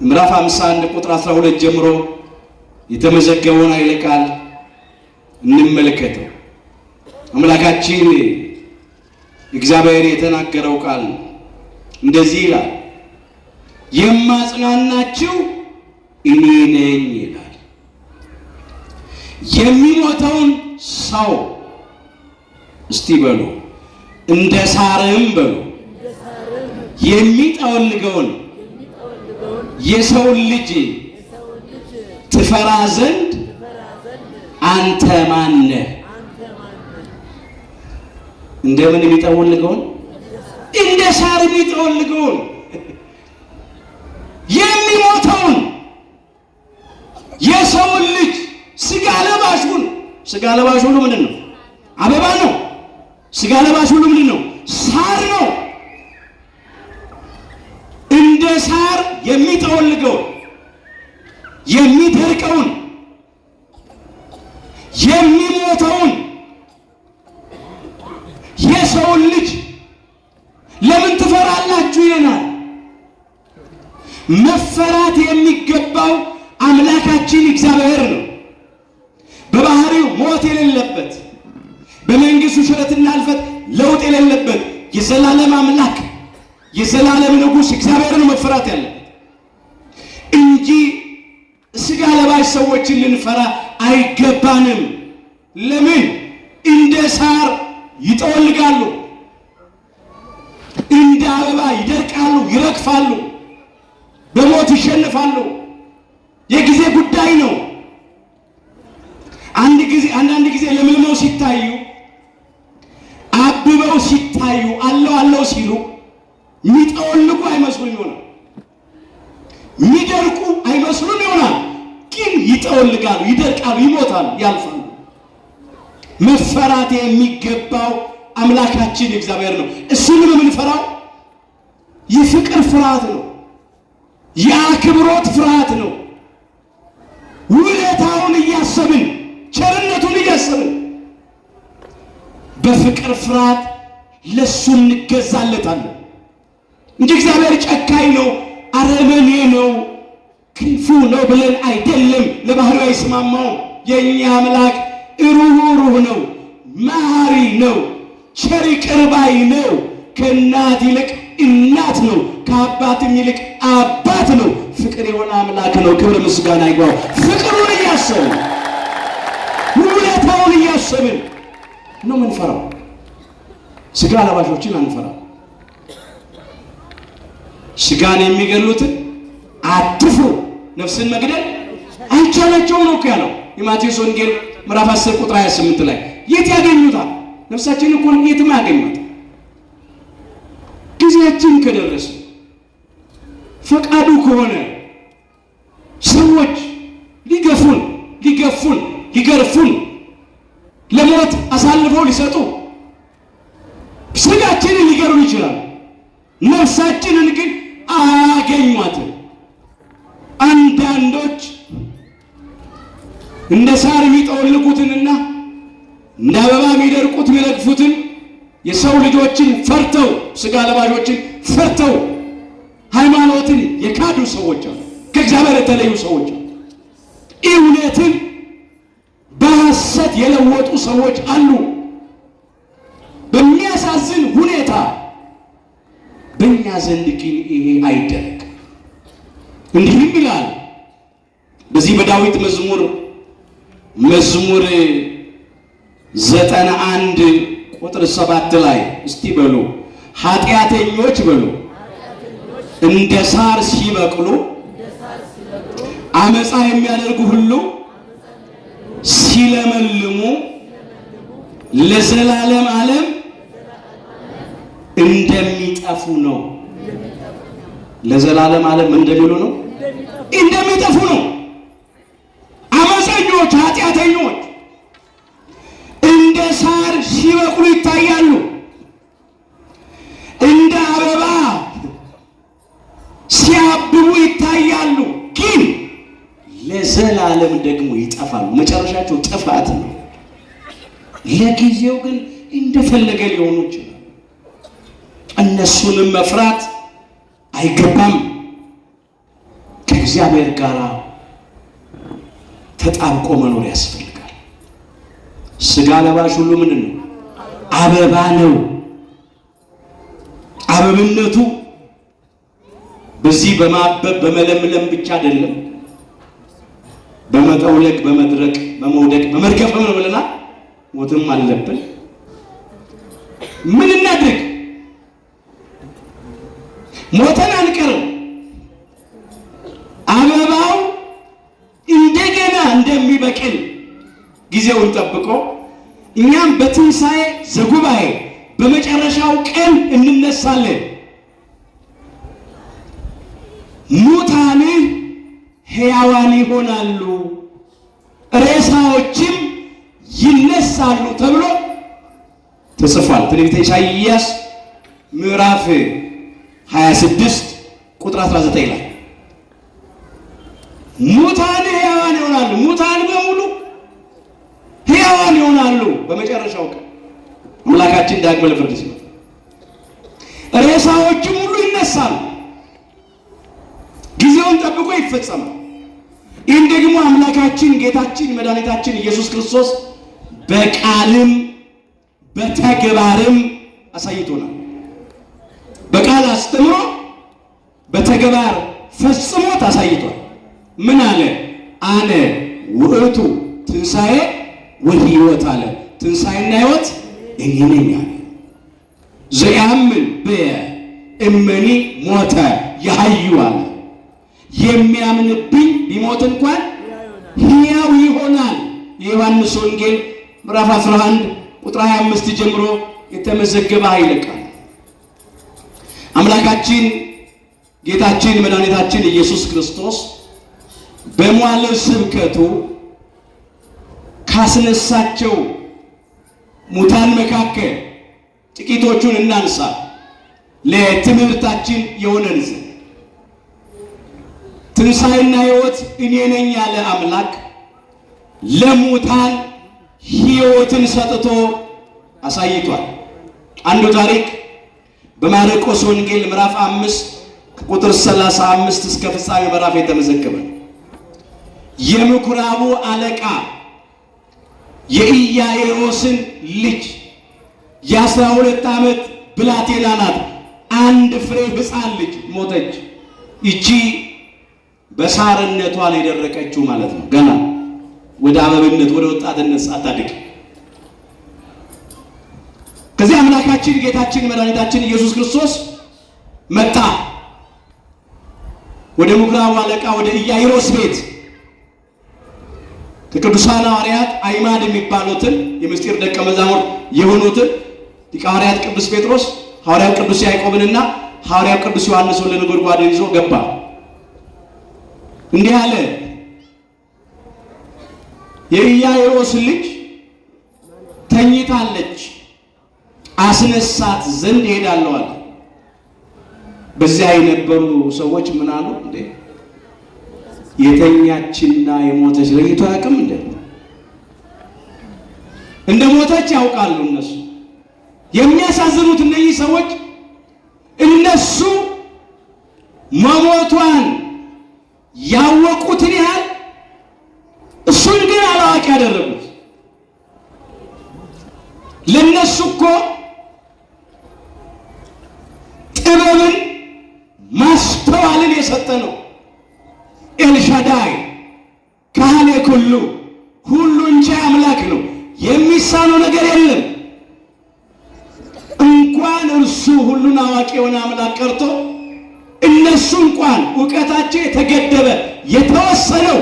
ምዕራፍ 51 ቁጥር 12 ጀምሮ የተመዘገበውን ኃይለ ቃል እንመለከተው። አምላካችን እግዚአብሔር የተናገረው ቃል እንደዚህ ይላል፣ የማጽናናችሁ እኔ ነኝ ይላል። የሚሞተውን ሰው እስቲ በሉ እንደ ሳርም በሉ የሚጠወልገውን የሰውን ልጅ ትፈራ ዘንድ አንተ ማን ነህ? እንደምን የሚጠወልገውን እንደ ሳር የሚጠወልገውን የሚሞተውን የሰውን ልጅ ስጋ ለባሹን ምንድን ነው? አበባ ነው። ስጋ ለባሽ ሁሉ ምንድን ነው? ሳር ነው። እንደ ሳር የሚጠወልገውን የሚደርቀውን የሚሞተውን የሰውን ልጅ ለምን ትፈራላችሁ ይለናል። መፈራት የሚገባው አምላካችን እግዚአብሔር ነው። በባህሪው ሞት የሌለበት በመንግስቱ ሽረትና እልፈት ለውጥ የሌለበት የዘላለም አምላክ የዘላለም ንጉሥ እግዚአብሔር ነው መፈራት ያለበት እንጂ ስጋ ለባሽ ሰዎችን ልንፈራ አይገባንም። ለምን? እንደ ሳር ይጠወልጋሉ፣ እንደ አበባ ይደርቃሉ፣ ይረግፋሉ፣ በሞት ይሸነፋሉ። የጊዜ ጉዳይ ነው። አንዳንድ ጊዜ ለምልመው ሲታዩ አብበው ሲታዩ አለው ሲሉ የሚጠወልጉ አይመስሉም ይሆናል፣ የሚደርቁ አይመስሉም ይሆናል። ግን ይጠወልጋሉ፣ ይደርቃሉ፣ ይሞታሉ፣ ያልፋሉ። መፈራት የሚገባው አምላካችን እግዚአብሔር ነው። እሱን የምንፈራው የፍቅር ፍርሃት ነው፣ የአክብሮት ፍርሃት ነው። ውለታውን እያሰብን ቸርነቱን እያሰብን በፍቅር ፍርሃት ለሱ እንገዛለታለን እንጂ እግዚአብሔር ጨካኝ ነው፣ አረመኔ ነው፣ ክፉ ነው ብለን አይደለም። ለባህሪው አይስማማው። የኛ አምላክ ሩህሩህ ነው፣ መሐሪ ነው፣ ቸር ይቅር ባይ ነው። ከእናት ይልቅ እናት ነው፣ ከአባትም ይልቅ አባት ነው። ፍቅር የሆነ አምላክ ነው። ክብር ምስጋና ይግባው። ፍቅሩን እያሰብን ውለታውን እያሰብን ነው ምንፈራው። ስጋ ለባሾችን አንፈራው። ስጋን የሚገሉትን አትፍሩ፣ ነፍስን መግደል አይቻላቸውም ነው ያለው የማቴዎስ ወንጌል ምዕራፍ 10 ቁጥር 28 ላይ። የት ያገኙታል? ነፍሳችንን እኮ የትም ያገኙት። ጊዜያችን ከደረሰ ፈቃዱ ከሆነ ሰዎች ሊገፉን፣ ሊገርፉን፣ ለሞት አሳልፈው ሊሰጡ ስጋችንን ሊገሩ ይችላል። ነፍሳችንን ግን አያገኟትም። አንዳንዶች እንደ ሳር የሚጠወልጉትንና እንደ አበባ የሚደርቁት የሚረግፉትን የሰው ልጆችን ፈርተው ስጋ ለባሾችን ፈርተው ሃይማኖትን የካዱ ሰዎች አሉ። ከእግዚአብሔር የተለዩ ሰዎች አሉ። እውነትን በሐሰት የለወጡ ሰዎች አሉ። በሚያሳዝን ሁኔታ በእኛ ዘንድ ግን ይሄ አይደረግ። እንዲህም ይላል በዚህ በዳዊት መዝሙር 91 ቁጥር 7 ላይ እስቲ በሉ ኃጢአተኞች በሉ እንደ ሳር ሲበቅሉ አመፃ የሚያደርጉ ሁሉ ሲለመልሙ ለዘላለም ዓለም እንደሚጠፉ ነው። ለዘላለም ዓለም እንደሚሉ ነው፣ እንደሚጠፉ ነው። አመፀኞች ኃጢአተኞች እንደ ሳር ሲበቅሉ ይታያሉ፣ እንደ አበባ ሲያብቡ ይታያሉ። ግን ለዘላለም ደግሞ ይጠፋሉ። መጨረሻቸው ጥፋት ነው። ለጊዜው ግን እንደፈለገ ሊሆኑ ይችላል። እነሱንም መፍራት አይገባም። ከእግዚአብሔር ጋር ተጣብቆ መኖር ያስፈልጋል። ስጋ ለባሽ ሁሉ ምንድን ነው? አበባ ነው። አበብነቱ በዚህ በማበብ በመለምለም ብቻ አይደለም፣ በመጠውለቅ፣ በመድረቅ፣ በመውደቅ፣ በመርገፍም ነው ብለናል። ሞትም አለብን። ምን እናድርግ? ሞተን አንቀርም። አበባው እንደገና እንደሚበቅል ጊዜውን ጠብቆ እኛም በትንሣኤ ዘጉባኤ በመጨረሻው ቀን እንነሳለን። ሙታን ሕያዋን ይሆናሉ፣ ሬሳዎችም ይነሳሉ ተብሎ ተጽፏል። ትንቢተ ኢሳይያስ ምዕራፍ 26 ቁጥር 19 ላይ ሙታን ሕያዋን ይሆናሉ፣ ሙታን በሙሉ ሕያዋን ይሆናሉ በመጨረሻው ቀን አምላካችን ዳግም ለፍርድ ሲመጣ፣ ሬሳዎችም ሁሉ ይነሳሉ፣ ጊዜውን ጠብቆ ይፈጸማል። ይህን ደግሞ አምላካችን ጌታችን መድኃኒታችን ኢየሱስ ክርስቶስ በቃልም በተግባርም አሳይቶናል። በቃል አስተምሮ በተግባር ፈጽሞት አሳይቷል። ምን አለ? አነ ውእቱ ትንሣኤ ወሕይወት አለ። ትንሣኤና ሕይወት እኔ ነኝ አለ። ዘያምን በየ እመኒ ሞተ ያህዩ አለ። የሚያምንብኝ ቢሞት እንኳን ሕያው ይሆናል። የዮሐንስ ወንጌል ምዕራፍ 11 ቁጥር 25 ጀምሮ የተመዘገበ ኃይለ ቃል። አምላካችን ጌታችን መድኃኒታችን ኢየሱስ ክርስቶስ በመዋዕለ ስብከቱ ካስነሳቸው ሙታን መካከል ጥቂቶቹን እናንሳ ለትምህርታችን የሆነን ዘንድ። ትንሣኤና ሕይወት እኔ ነኝ ያለ አምላክ ለሙታን ሕይወትን ሰጥቶ አሳይቷል። አንዱ ታሪክ በማርቆስ ወንጌል ምዕራፍ 5 ከቁጥር 35 እስከ ፍጻሜ ምዕራፍ የተመዘገበ። የምኩራቡ አለቃ የኢያኢሮስን ልጅ የ12 ዓመት ብላቴና ናት፣ አንድ ፍሬ ሕፃን ልጅ ሞተች። ይቺ በሳርነቷ ላይ የደረቀችው ማለት ነው። ገና ወደ አበብነት ወደ ወጣትነት ሳታድግ ከዚህ አምላካችን ጌታችን መድኃኒታችን ኢየሱስ ክርስቶስ መጣ። ወደ ምኩራቡ አለቃ ወደ ኢያኢሮስ ቤት ከቅዱሳን ሐዋርያት አይማድ የሚባሉትን የምስጢር ደቀ መዛሙርት የሆኑትን ሊቀ ሐዋርያት ቅዱስ ጴጥሮስ፣ ሐዋርያው ቅዱስ ያዕቆብንና ሐዋርያው ቅዱስ ዮሐንስን ለነጎድጓድ ይዞ ገባ። እንዲህ አለ፣ የኢያኢሮስ ልጅ ተኝታለች፣ አስነሳት ዘንድ እሄዳለሁ አለ። በዚያ የነበሩ ሰዎች ምን አሉ? እንዴ የተኛችና የሞተች ለይቶ አያውቅም እንዴ? እንደ ሞተች ያውቃሉ እነሱ። የሚያሳዝኑት እነዚህ ሰዎች እነሱ መሞቷን ያወቁትን ያህል እሱን ግን አላዋቂ ያደረጉት። ለነሱ እኮ ጥበብን ማስተዋልን የሰጠ ነው ኤልሻዳይ ካህኔ ኩሉ፣ ሁሉን ቻይ አምላክ ነው። የሚሳነው ነገር የለም። እንኳን እርሱ ሁሉን አዋቂ የሆነ አምላክ ቀርቶ እነሱ እንኳን እውቀታቸው የተገደበ የተወሰነው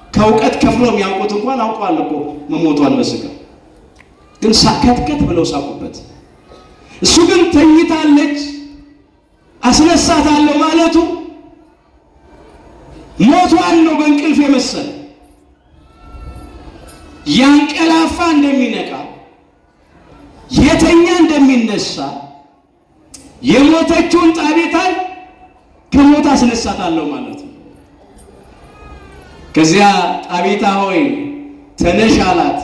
ከእውቀት ከፍሎ የሚያውቁት እንኳን አውቀዋል እኮ መሞቷን በስጋ ግን ሳከትከት ብለው ሳቁበት። እሱ ግን ተኝታለች አስነሳታለሁ ማለቱ ሞቷን ነው በእንቅልፍ የመሰለ። ያንቀላፋ እንደሚነቃ የተኛ እንደሚነሳ የሞተችውን ጣቢታን ከሞት አስነሳታለሁ ማለት ነው። ከዚያ ጣቢታ ሆይ ተነሽ አላት።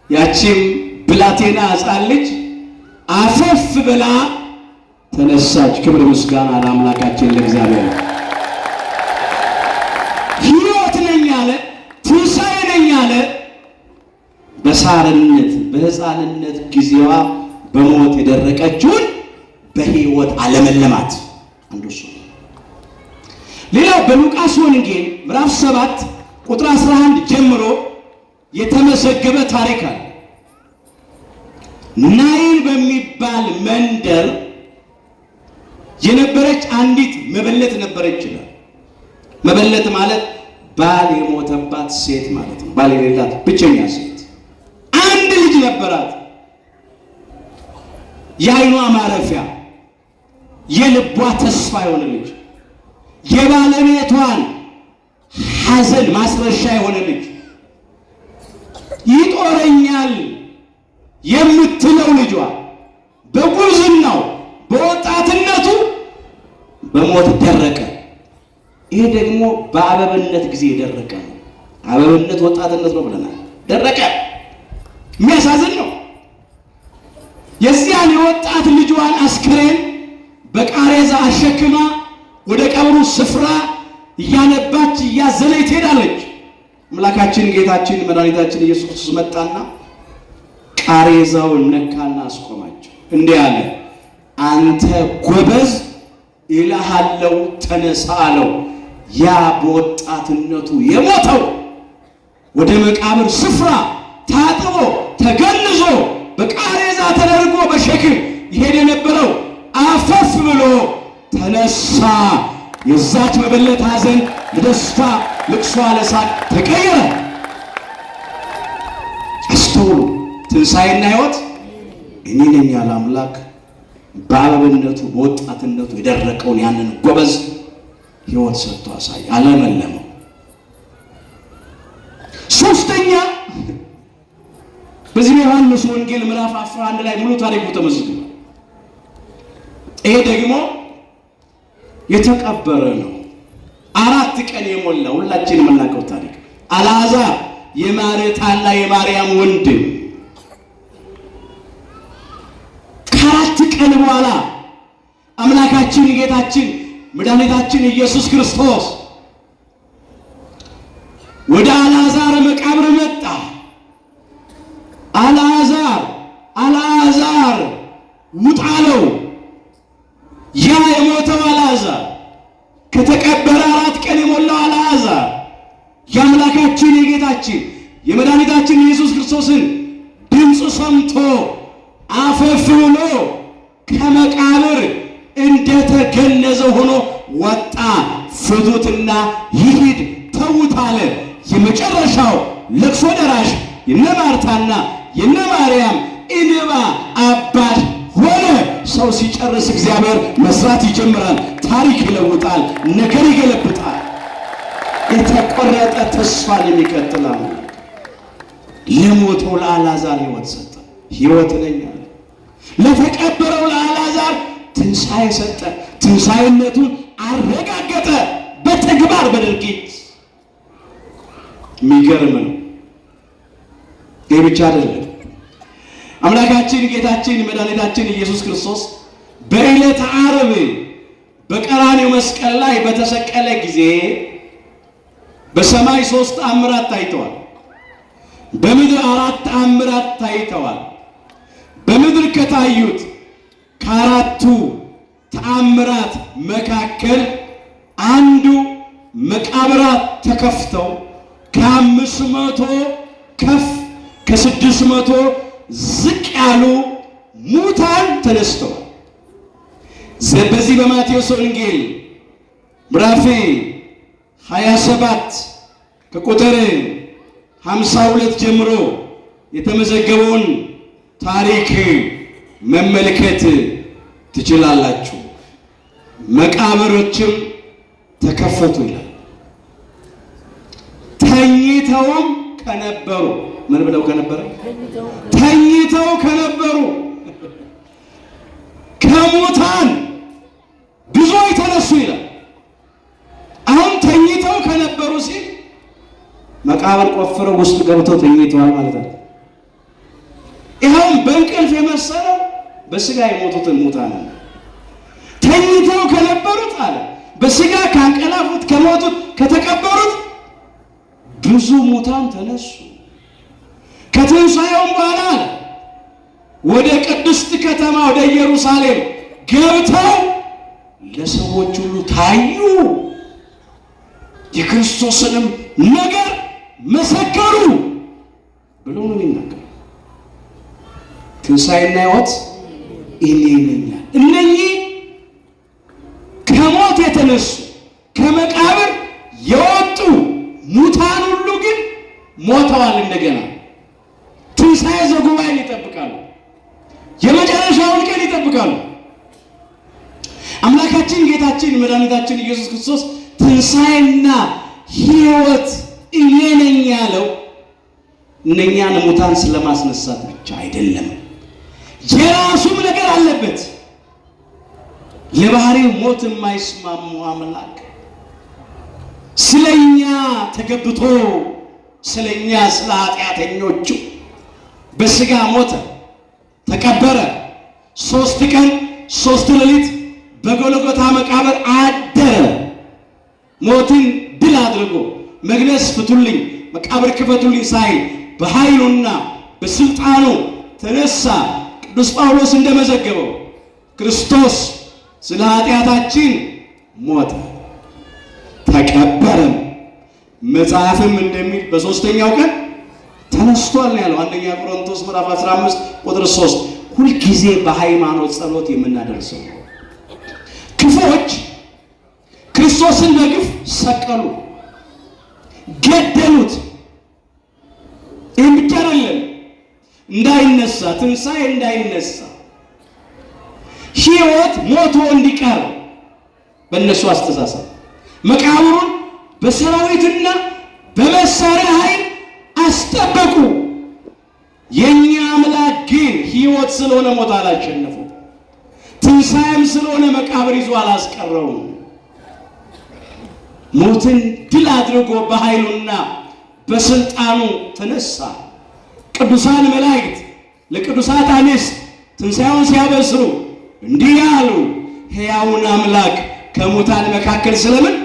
ያቺም ብላቴና ሕፃን ልጅ አፈፍ ብላ ተነሳች። ክብር ምስጋና ለአምላካችን ለእግዚአብሔር። ሕይወት ነኝ አለ፣ ትንሣኤ ነኝ አለ። በሳርነት በሕፃንነት ጊዜዋ በሞት የደረቀችውን በሕይወት አለመለማት አንዱ እሱ። ሌላው በሉቃስ ወንጌል ምዕራፍ 7 ቁጥር 11 ጀምሮ የተመዘገበ ታሪክ አለ። ናይን በሚባል መንደር የነበረች አንዲት መበለት ነበረች ይላል። መበለት ማለት ባል የሞተባት ሴት ማለት ነው። ባል የሌላት ብቸኛ ሴት። አንድ ልጅ ነበራት፣ የዓይኗ ማረፊያ፣ የልቧ ተስፋ የሆነ ልጅ፣ የባለቤቷን ሐዘን ማስረሻ የሆነ ልጅ። ይጦረኛል፣ የምትለው ልጇ በጉብዝናው በወጣትነቱ በሞት ደረቀ። ይሄ ደግሞ በአበብነት ጊዜ የደረቀ ነው። አበብነት ወጣትነት ነው ብለናል። ደረቀ። የሚያሳዝን ነው። የዚያን የወጣት ልጇን አስክሬን በቃሬዛ አሸክማ ወደ ቀብሩ ስፍራ እያነባች እያዘለች ትሄዳለች። አምላካችን ጌታችን መድኃኒታችን ኢየሱስ ክርስቶስ መጣና ቃሬዛውን ነካና አስቆማቸው። እንዲህ አለ፣ አንተ ጎበዝ እልሃለሁ ተነሳ አለው። ያ በወጣትነቱ የሞተው ወደ መቃብር ስፍራ ታጥቦ ተገንዞ በቃሬዛ ተደርጎ በሸክም ይሄድ የነበረው አፈፍ ብሎ ተነሳ። የዛች መበለት ሐዘን ለደስታ፣ ልቅሷ ለሳቅ ተቀየረ። አስተውሉ። ትንሣኤና ሕይወት እኔ ነኝ ያለ አምላክ በአበብነቱ በወጣትነቱ የደረቀውን ያንን ጎበዝ ሕይወት ሰጥቶ አሳይ፣ አለመለመው። ሶስተኛ በዚህ በዮሐንስ ወንጌል ምዕራፍ 11 ላይ ሙሉ ታሪኩ ተመዝግቧል። ይሄ ደግሞ የተቀበረ ነው። 4 ቀን የሞላ ሁላችን የምናውቀው ታሪክ አልዓዛር የማርታና የማርያም ወንድም ከ4 ቀን በኋላ አምላካችን ጌታችን መድኃኒታችን ኢየሱስ ክርስቶስ ወደ አልዓዛር መቃብር መጣ። አልዓዛር ውጣ አለው። ያ የሞተው አልዓዛር ከተቀበረ 4 ቀን የሞላው አልዓዛር የአምላካችን የጌታችን የመድኃኒታችን ኢየሱስ ክርስቶስን ድምፅ ሰምቶ አፈፍ ብሎ ከመቃብር እንደተገነዘ ሆኖ ወጣ። ፍቱትና ይሂድ ተዉት አለ። የመጨረሻው ለቅሶ ደራሽ የነ ማርታና የነ ማርያም እንባ አባት ሆነ። ሰው ሲጨርስ እግዚአብሔር መስራት ይጀምራል። ታሪክ ይለውጣል፣ ነገር ይገለብጣል። የተቆረጠ ተስፋን የሚቀጥል አምላክ ለሞተው ለአልዓዛር ሕይወት ሰጠ። ሕይወት ነኝ አለ። ለተቀበረው ለአልዓዛር ትንሣኤ ሰጠ። ትንሣኤነቱን አረጋገጠ በተግባር በድርጊት። የሚገርም ነው። ይህ ብቻ አይደለም። አምላካችን ጌታችን መድኃኒታችን ኢየሱስ ክርስቶስ በዕለተ ዓርብ በቀራንዮ መስቀል ላይ በተሰቀለ ጊዜ በሰማይ 3 ተአምራት ታይተዋል። በምድር 4 ተአምራት ታይተዋል። በምድር ከታዩት ከ4ቱ ተአምራት መካከል አንዱ መቃብራት ተከፍተው ከ500 ከፍ ከ600 ዝቅ ያሉ ሙታን ተነስተዋል። በዚህ በማቴዎስ ወንጌል ምዕራፍ 27 ከቁጥር 52 ጀምሮ የተመዘገበውን ታሪክ መመልከት ትችላላችሁ። መቃብሮችም ተከፈቱ ይላል። ተኝተውም ከነበሩ ምን ብለው ከነበረ? ተኝተው ከነበሩ ከሙታን ብዙዎች ተነሱ ይላል። አሁን ተኝተው ከነበሩ ሲል መቃብር ቆፍረው ውስጥ ገብተው ተኝተዋል ማለት ነው። ይኸውም በእንቅልፍ የመሰለው በስጋ የሞቱትን ሙታን ተኝተው ከነበሩት አለ በስጋ ካንቀላፉት ከሞቱት ከተቀበሩት ብዙ ሙታን ተነሱ። ከትንሣኤውም በኋላ ወደ ቅድስት ከተማ ወደ ኢየሩሳሌም ገብተው ለሰዎች ሁሉ ታዩ፣ የክርስቶስንም ነገር መሰከሩ ብሎ ነው የሚናገረው። ትንሣኤና ሕይወት እኔ ነኝ። እነኚህ ከሞት የተነሱ ከመቃብር የወጡ ሙታን ሁሉ ግን ሞተዋል። እንደገና ትንሣኤ ዘጉባኤን ይጠብቃሉ። የመጨረሻውን ቀን ይጠብቃሉ። አምላካችን ጌታችን መድኃኒታችን ኢየሱስ ክርስቶስ ትንሣኤና ሕይወት እኔ ነኝ ያለው እነኛን ሙታን ስለማስነሳት ብቻ አይደለም፣ የራሱም ነገር አለበት። ለባህሪው ሞት የማይስማሙ አምላክ ስለኛ ተገብቶ ስለኛ ስለ ኃጢአተኞቹ በሥጋ ሞተ፣ ተቀበረ። 3 ቀን 3 ሌሊት በጎልጎታ መቃብር አደረ። ሞትን ድል አድርጎ መግነዝ ፍቱልኝ፣ መቃብር ክፈቱልኝ ሳይል በኃይሉና በስልጣኑ ተነሳ። ቅዱስ ጳውሎስ እንደመዘገበው ክርስቶስ ስለ ኃጢአታችን ሞተ፣ ተቀበረም፣ መጽሐፍም እንደሚል በሦስተኛው ቀን ተነስቷል ነው ያለው። አንደኛ ቆሮንቶስ ምዕራፍ 15 ቁጥር 3 ሁልጊዜ በሃይማኖት ጸሎት የምናደርሰው። ክፎች ክርስቶስን በግፍ ሰቀሉ፣ ገደሉት። ይህም ብቻ አይደለም፣ እንዳይነሳ ትንሣኤ እንዳይነሳ ሕይወት ሞቶ እንዲቀር በእነሱ አስተሳሰብ መቃብሩን በሰራዊትና በመሳሪያ ኃይል አስጠበቁ። የኛ አምላክ ግን ሕይወት ስለሆነ ሞት አላሸነፈው፣ ትንሣኤም ስለሆነ መቃብር ይዞ አላስቀረውም። ሞትን ድል አድርጎ በኃይሉና በስልጣኑ ተነሳ። ቅዱሳን መላእክት ለቅዱሳት አንስት ትንሣኤውን ሲያበስሩ እንዲህ አሉ፣ ሕያውን አምላክ ከሙታን መካከል ስለምን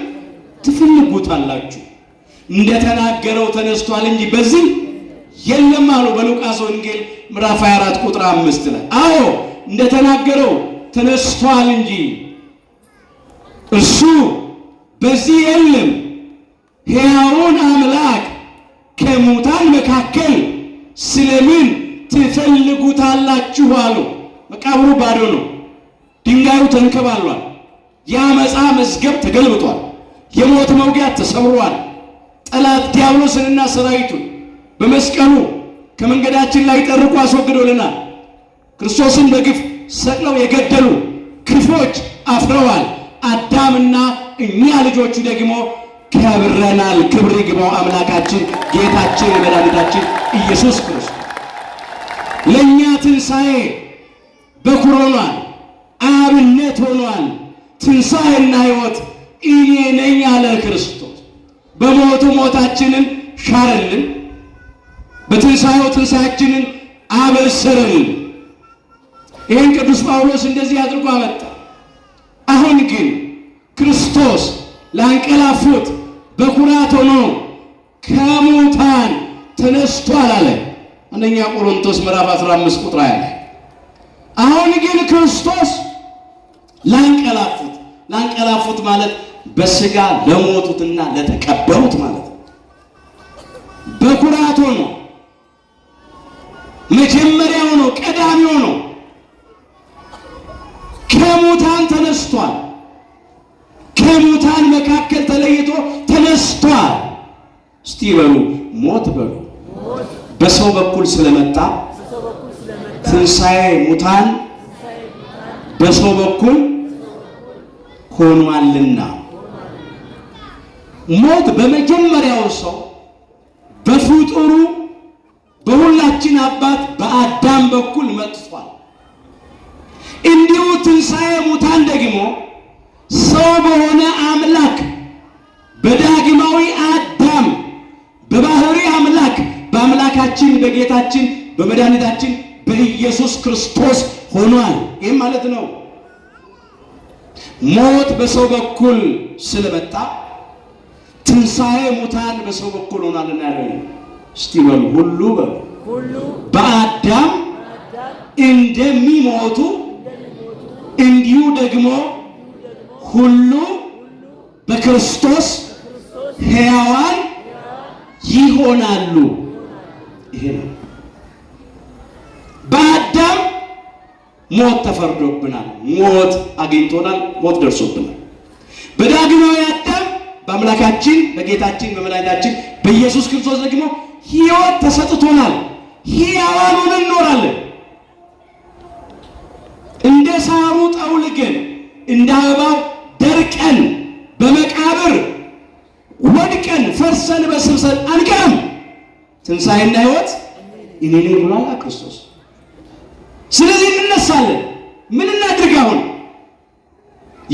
ትፈልጉታላችሁ? እንደተናገረው ተነስቷል እንጂ በዚህ የለም አሉ። በሉቃስ ወንጌል ምዕራፍ 24 ቁጥር 5 ላይ አዎ እንደተናገረው ተነስቷል እንጂ እሱ በዚህ የለም። ሕያውን አምላክ ከሙታን መካከል ስለምን ትፈልጉታላችሁ አሉ። መቃብሩ ባዶ ነው፣ ድንጋዩ ተንከባሏል፣ የአመፃ መዝገብ ተገልብጧል፣ የሞት መውጊያ ተሰብሯል። ጠላት ዲያብሎስንና ሰራዊቱን በመስቀሉ ከመንገዳችን ላይ ጠርቆ አስወግዶልናል። ክርስቶስን በግፍ ሰቅለው የገደሉ ክፎች አፍረዋል። አዳምና እኛ ልጆቹ ደግሞ ከብረናል። ክብር ይግባው አምላካችን ጌታችን መድኃኒታችን ኢየሱስ ክርስቶስ ለእኛ ትንሣኤ በኩር ሆኗል፣ አብነት ሆኗል። ትንሣኤና ሕይወት እኔ ነኝ አለ ክርስቶስ። በሞቱ ሞታችንን ሻረልን፣ በትንሣኤው ትንሣኤያችንን አበሰረልን። ይህን ቅዱስ ጳውሎስ እንደዚህ አድርጎ አመጣ። አሁን ግን ክርስቶስ ላንቀላፉት በኩራት ሆኖ ከሙታን ተነስቷል አለ። አንደኛ ቆሮንቶስ ምዕራፍ 15 ቁጥር 20 ላይ አሁን ግን ክርስቶስ ላንቀላፉት ማለት በሥጋ ለሞቱትና ለተቀበሩት ማለት ነው። በኩራት ሆኖ መጀመሪያው ነው፣ ቀዳሚው ነው። ከሙታን ተነስቷል። ከሙታን መካከል ተለይቶ ተነስቷል። እስቲ በሉ ሞት በሉ በሰው በኩል ስለመጣ ትንሣኤ ሙታን በሰው በኩል ሆኗልና ሞት በመጀመሪያው ሰው በፍጡሩ በሁላችን አባት በአዳም በኩል መጥቷል። እንዲሁ ትንሣኤ ሙታን ደግሞ ሰው በሆነ አምላክ በዳግማዊ አዳም በባህሪ አምላክ በአምላካችን በጌታችን በመድኃኒታችን በኢየሱስ ክርስቶስ ሆኗል። ይህም ማለት ነው ሞት በሰው በኩል ስለመጣ ትንሣኤ ሙታን በሰው በኩል ሆኗልና ያለው። እስቲ በሉ ሁሉ በአዳም እንደሚሞቱ እንዲሁ ደግሞ ሁሉ በክርስቶስ ሕያዋን ይሆናሉ። ይሄ ነው። በአዳም ሞት ተፈርዶብናል፣ ሞት አግኝቶናል፣ ሞት ደርሶብናል። በዳግማዊ አዳም በአምላካችን በጌታችን በመድኃኒታችን በኢየሱስ ክርስቶስ ደግሞ ሕይወት ተሰጥቶናል። ሕያዋን ሆነን እንኖራለን። እንደ ሳሩ ጠውልገን እንደ አበባው ደርቀን በመቃብር ወድቀን ፈርሰን በስብሰን አንቀርም። ትንሣኤና ሕይወት እኔ ነኝ ብሏል ክርስቶስ። ስለዚህ እንነሳለን። ምን እናድርግ አሁን?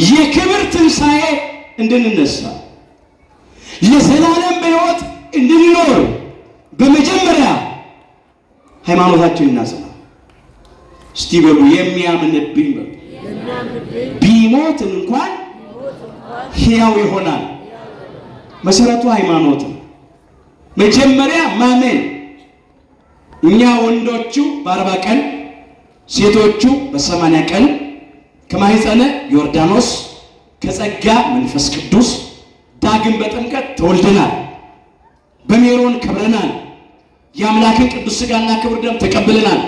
የክብር ትንሣኤ እንድንነሳ ለዘላለም በሕይወት እንድንኖር በመጀመሪያ ሃይማኖታችንን እናጽና። እስቲ በሉ የሚያምንብኝ በሉ ቢሞት እንኳን ሕያው ይሆናል። መሰረቱ ሃይማኖት ነው። መጀመሪያ ማመን። እኛ ወንዶቹ በ40 ቀን ሴቶቹ በ80 ቀን ከማኅፀነ ዮርዳኖስ ከጸጋ መንፈስ ቅዱስ ዳግም በጥምቀት ተወልደናል። በሜሮን ከብረናል። የአምላክን ቅዱስ ሥጋና ክብር ደም ተቀብለናል።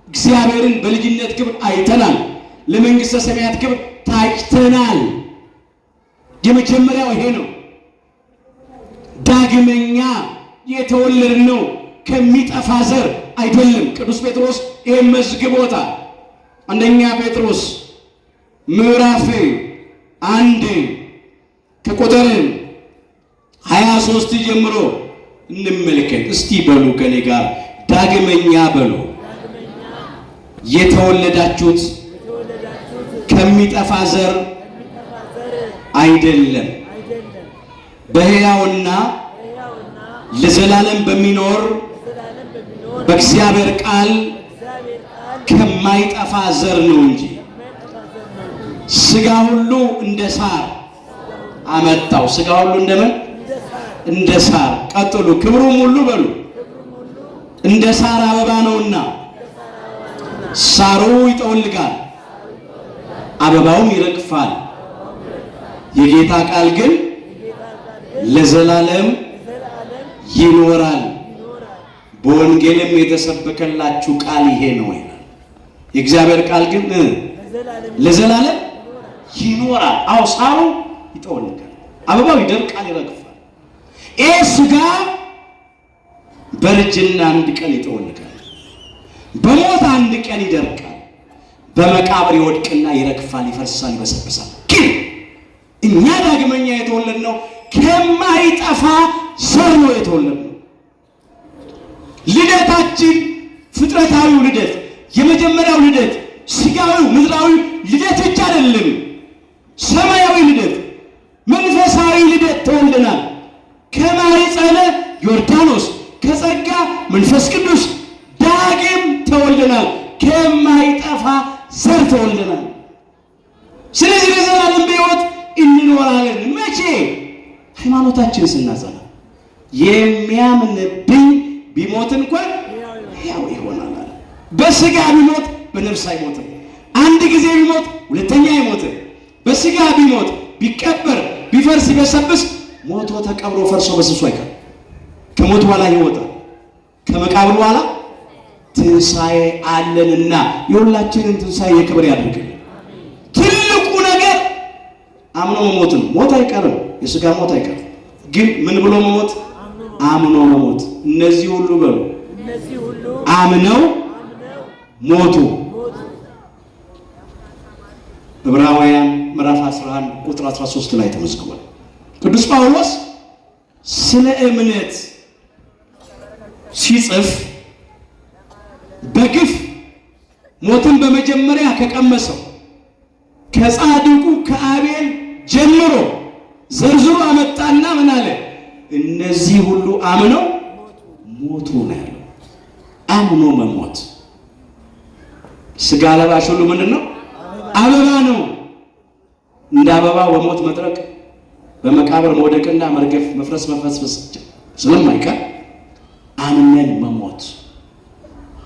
እግዚአብሔርን በልጅነት ክብር አይተናል። ለመንግሥተ ሰማያት ክብር ታጭተናል። የመጀመሪያው ይሄ ነው። ዳግመኛ የተወለድነው ከሚጠፋ ዘር አይደለም። ቅዱስ ጴጥሮስ ይሄን መዝግቦታል። አንደኛ ጴጥሮስ ምዕራፍ 1 ከቁጥር 23 ጀምሮ እንመልከት እስቲ። በሉ ከኔ ጋር ዳግመኛ በሉ የተወለዳችሁት ከሚጠፋ ዘር አይደለም በሕያውና ለዘላለም በሚኖር በእግዚአብሔር ቃል ከማይጠፋ ዘር ነው እንጂ። ሥጋ ሁሉ እንደ ሳር አመጣው። ሥጋ ሁሉ እንደምን? እንደ ሳር። ቀጥሉ። ክብሩም ሁሉ በሉ እንደ ሳር አበባ ነውና ሳሩ ይጠወልጋል፣ አበባውም ይረግፋል፣ የጌታ ቃል ግን ለዘላለም ይኖራል። በወንጌልም የተሰበከላችሁ ቃል ይሄ ነው ይላል። የእግዚአብሔር ቃል ግን ለዘላለም ይኖራል። አዎ ሳሩ ይጠወልጋል፣ አበባው ይደርቃል፣ ይረግፋል። ይሄ ሥጋ በእርጅና አንድ ቀን ይጠወልጋል፣ በሞት አንድ ቀን ይደርቃል፣ በመቃብር ይወድቅና ይረግፋል፣ ይፈርሳል፣ ይበሰብሳል። ግን እኛ ዳግመኛ የተወለድነው ከማይጠፋ ዘር ነው የተወለድነው። ልደታችን ፍጥረታዊው ልደት፣ የመጀመሪያው ልደት ሥጋዊው ምድራዊ ልደት ብቻ አይደለም። ሰማያዊ ልደት፣ መንፈሳዊ ልደት ተወልደናል። ከማኅፀነ ዮርዳኖስ ከጸጋ መንፈስ ቅዱስ ዳግም ተወልደናል። ከማይጠፋ ዘር ተወልደናል። ስለዚህ ለዘላለም በሕይወት እንኖራለን። መቼ? ሃይማኖታችንን ስናጸና። የሚያምንብኝ ቢሞት እንኳን ሕያው ይሆናል አለ። በሥጋ ቢሞት በነፍስ አይሞትም። አንድ ጊዜ ቢሞት ሁለተኛ አይሞትም። በሥጋ ቢሞት ቢቀበር ቢፈርስ ቢበሰብስ ሞቶ ተቀብሮ ፈርሶ በስብሶ አይቀርም። ከሞት በኋላ ይወጣል። ከመቃብር በኋላ ትንሣኤ አለንና የሁላችንን ትንሣኤ የክብር ያድርግልን። ትልቁ ነገር አምኖ መሞት ነው። ሞት አይቀርም፣ የሥጋ ሞት አይቀርም። ግን ምን ብሎ መሞት? አምኖ መሞት። እነዚህ ሁሉ በሉ አምነው ሞቱ። ዕብራውያን ምዕራፍ 11 ቁጥር 13 ላይ ተመዝግቧል። ቅዱስ ጳውሎስ ስለ እምነት ሲጽፍ በግፍ ሞትን በመጀመሪያ ከቀመሰው ከጻድቁ ከአቤል ጀምሮ ዘርዝሮ አመጣና ምን አለ? እነዚህ ሁሉ አምነው ሞቱ ነው ያለው። አምኖ መሞት። ሥጋ ለባሽ ሁሉ ምንድን ነው? አበባ ነው። እንደ አበባ በሞት መድረቅ፣ በመቃብር መውደቅና መርገፍ፣ መፍረስ መፈስፈስ ስለማይቀር አምነን መሞት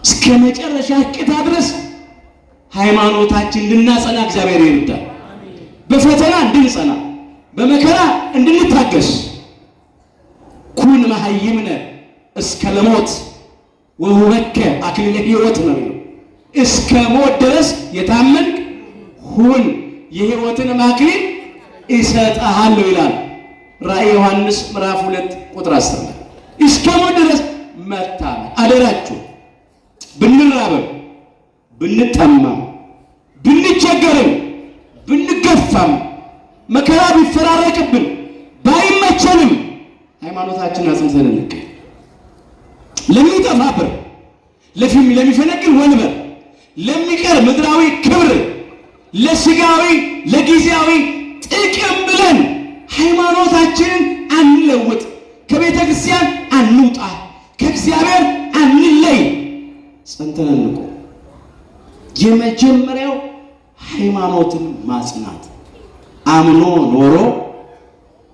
እስከ መጨረሻ እቅታ ድረስ ሃይማኖታችን እንድናጸና እግዚአብሔር ይርዳል። በፈተና እንድንጸና፣ በመከራ እንድንታገስ። ኩን መሃይምነ እስከ ለሞት ወሁበከ አክሊለ ሕይወት ነው የሚለው። እስከ ሞት ድረስ የታመንክ ሁን፣ የሕይወትን አክሊል እሰጥሃለሁ ይላል ራእየ ዮሐንስ ምዕራፍ 2 ቁጥር 10። እስከ ሞት ድረስ መታመን አደራችሁ። ብንራበም ብንጠማም ብንቸገርም ብንገፋም መከራ ቢፈራረቅብን ባይመቸንም ሃይማኖታችንን አጽንተን እንገኝ። ለሚጠፋ ብር፣ ለሚፈነቅል ወንበር፣ ለሚቀር ምድራዊ ክብር፣ ለስጋዊ ለጊዜያዊ ጥቅም ብለን ሃይማኖታችንን አንለውጥ፣ ከቤተ ክርስቲያን አንውጣ፣ ከእግዚአብሔር አንለይ፣ ጸንተን እንቆም። የመጀመሪያው ሃይማኖትን ማጽናት፣ አምኖ ኖሮ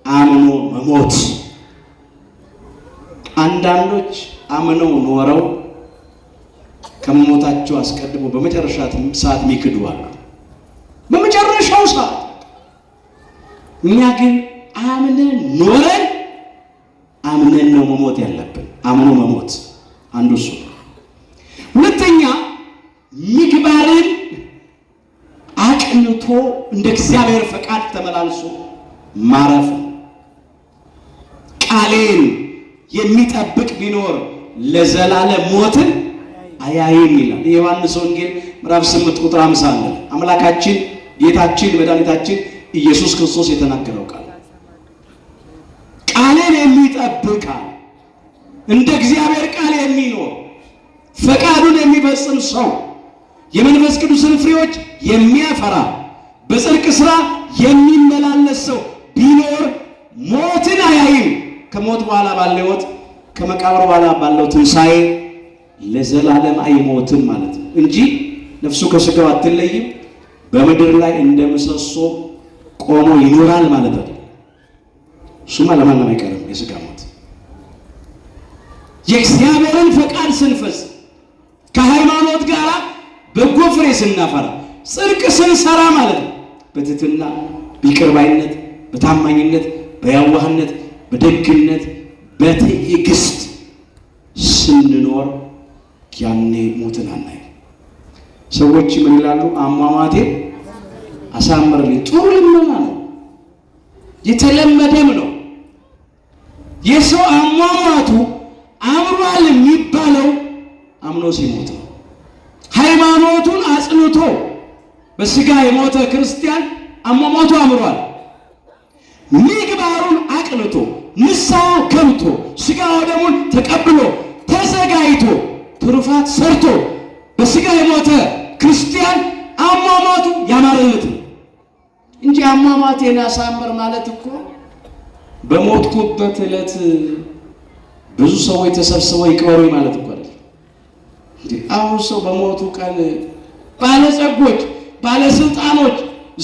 አምኖ መሞት። አንዳንዶች አምነው ኖረው ከመሞታቸው አስቀድሞ በመጨረሻ ሰዓት የሚክዱ አሉ። በመጨረሻው ሰዓት። እኛ ግን አምነን ኖረን አምነን ነው መሞት ያለብን። አምኖ መሞት አንዱ እሱ። ሁለተኛ ምግባርን አቅንቶ እንደ እግዚአብሔር ፈቃድ ተመላልሶ ማረፍ። ቃሌን የሚጠብቅ ቢኖር ለዘላለም ሞትን አያይም ይላል የዮሐንስ ወንጌል ምዕራፍ 8 ቁጥር 50 አለ። አምላካችን ጌታችን መድኃኒታችን ኢየሱስ ክርስቶስ የተናገረው ቃል ቃሌን የሚጠብቅ እንደ እግዚአብሔር ቃል የሚኖር ፈቃዱን የሚፈጽም ሰው የመንፈስ ቅዱስን ፍሬዎች የሚያፈራ በጽድቅ ሥራ የሚመላለስ ሰው ቢኖር ሞትን አያይም። ከሞት በኋላ ባለው ሕይወት ከመቃብር በኋላ ባለው ትንሣኤ ለዘላለም አይሞትም ማለት ነው እንጂ ነፍሱ ከሥጋው አትለይም። በምድር ላይ እንደ ምሰሶ ቆሞ ይኖራል ማለት አይደለም። እሱማ ለማንም አይቀርም የሥጋ ሞት። የእግዚአብሔርን ፈቃድ ስንፈጽም ከሃይማኖት ጋር በጎ ፍሬ ስናፈራ ጽድቅ ስንሰራ ማለት ነው። በትሕትና በይቅር ባይነት በታማኝነት በያዋህነት በደግነት በትዕግስት ስንኖር ያኔ ሞትን አናይ። ሰዎች ምን ይላሉ? አሟሟቴ አሳምርልኝ። ጥሩ ልመና ነው፣ የተለመደም ነው። የሰው አሟሟቱ አምሯል የሚባለው አምኖ ሲሞት ነው። ሃይማኖቱን አጽንቶ በስጋ የሞተ ክርስቲያን አሟሟቱ አምሯል። ምግባሩን አቅንቶ ንስሐ ገብቶ ስጋ ወደሙን ተቀብሎ ተዘጋጅቶ ትሩፋት ሰርቶ በስጋ የሞተ ክርስቲያን አሟሟቱ ያማረለት ነው እንጂ አሟሟቴን ያሳምር ማለት እኮ በሞትኩበት ዕለት ብዙ ሰዎች ተሰብስበው ይቀበሩኝ ማለት እኮ አይደል። አሁን ሰው በሞቱ ቀን ባለጸጎች፣ ባለስልጣኖች፣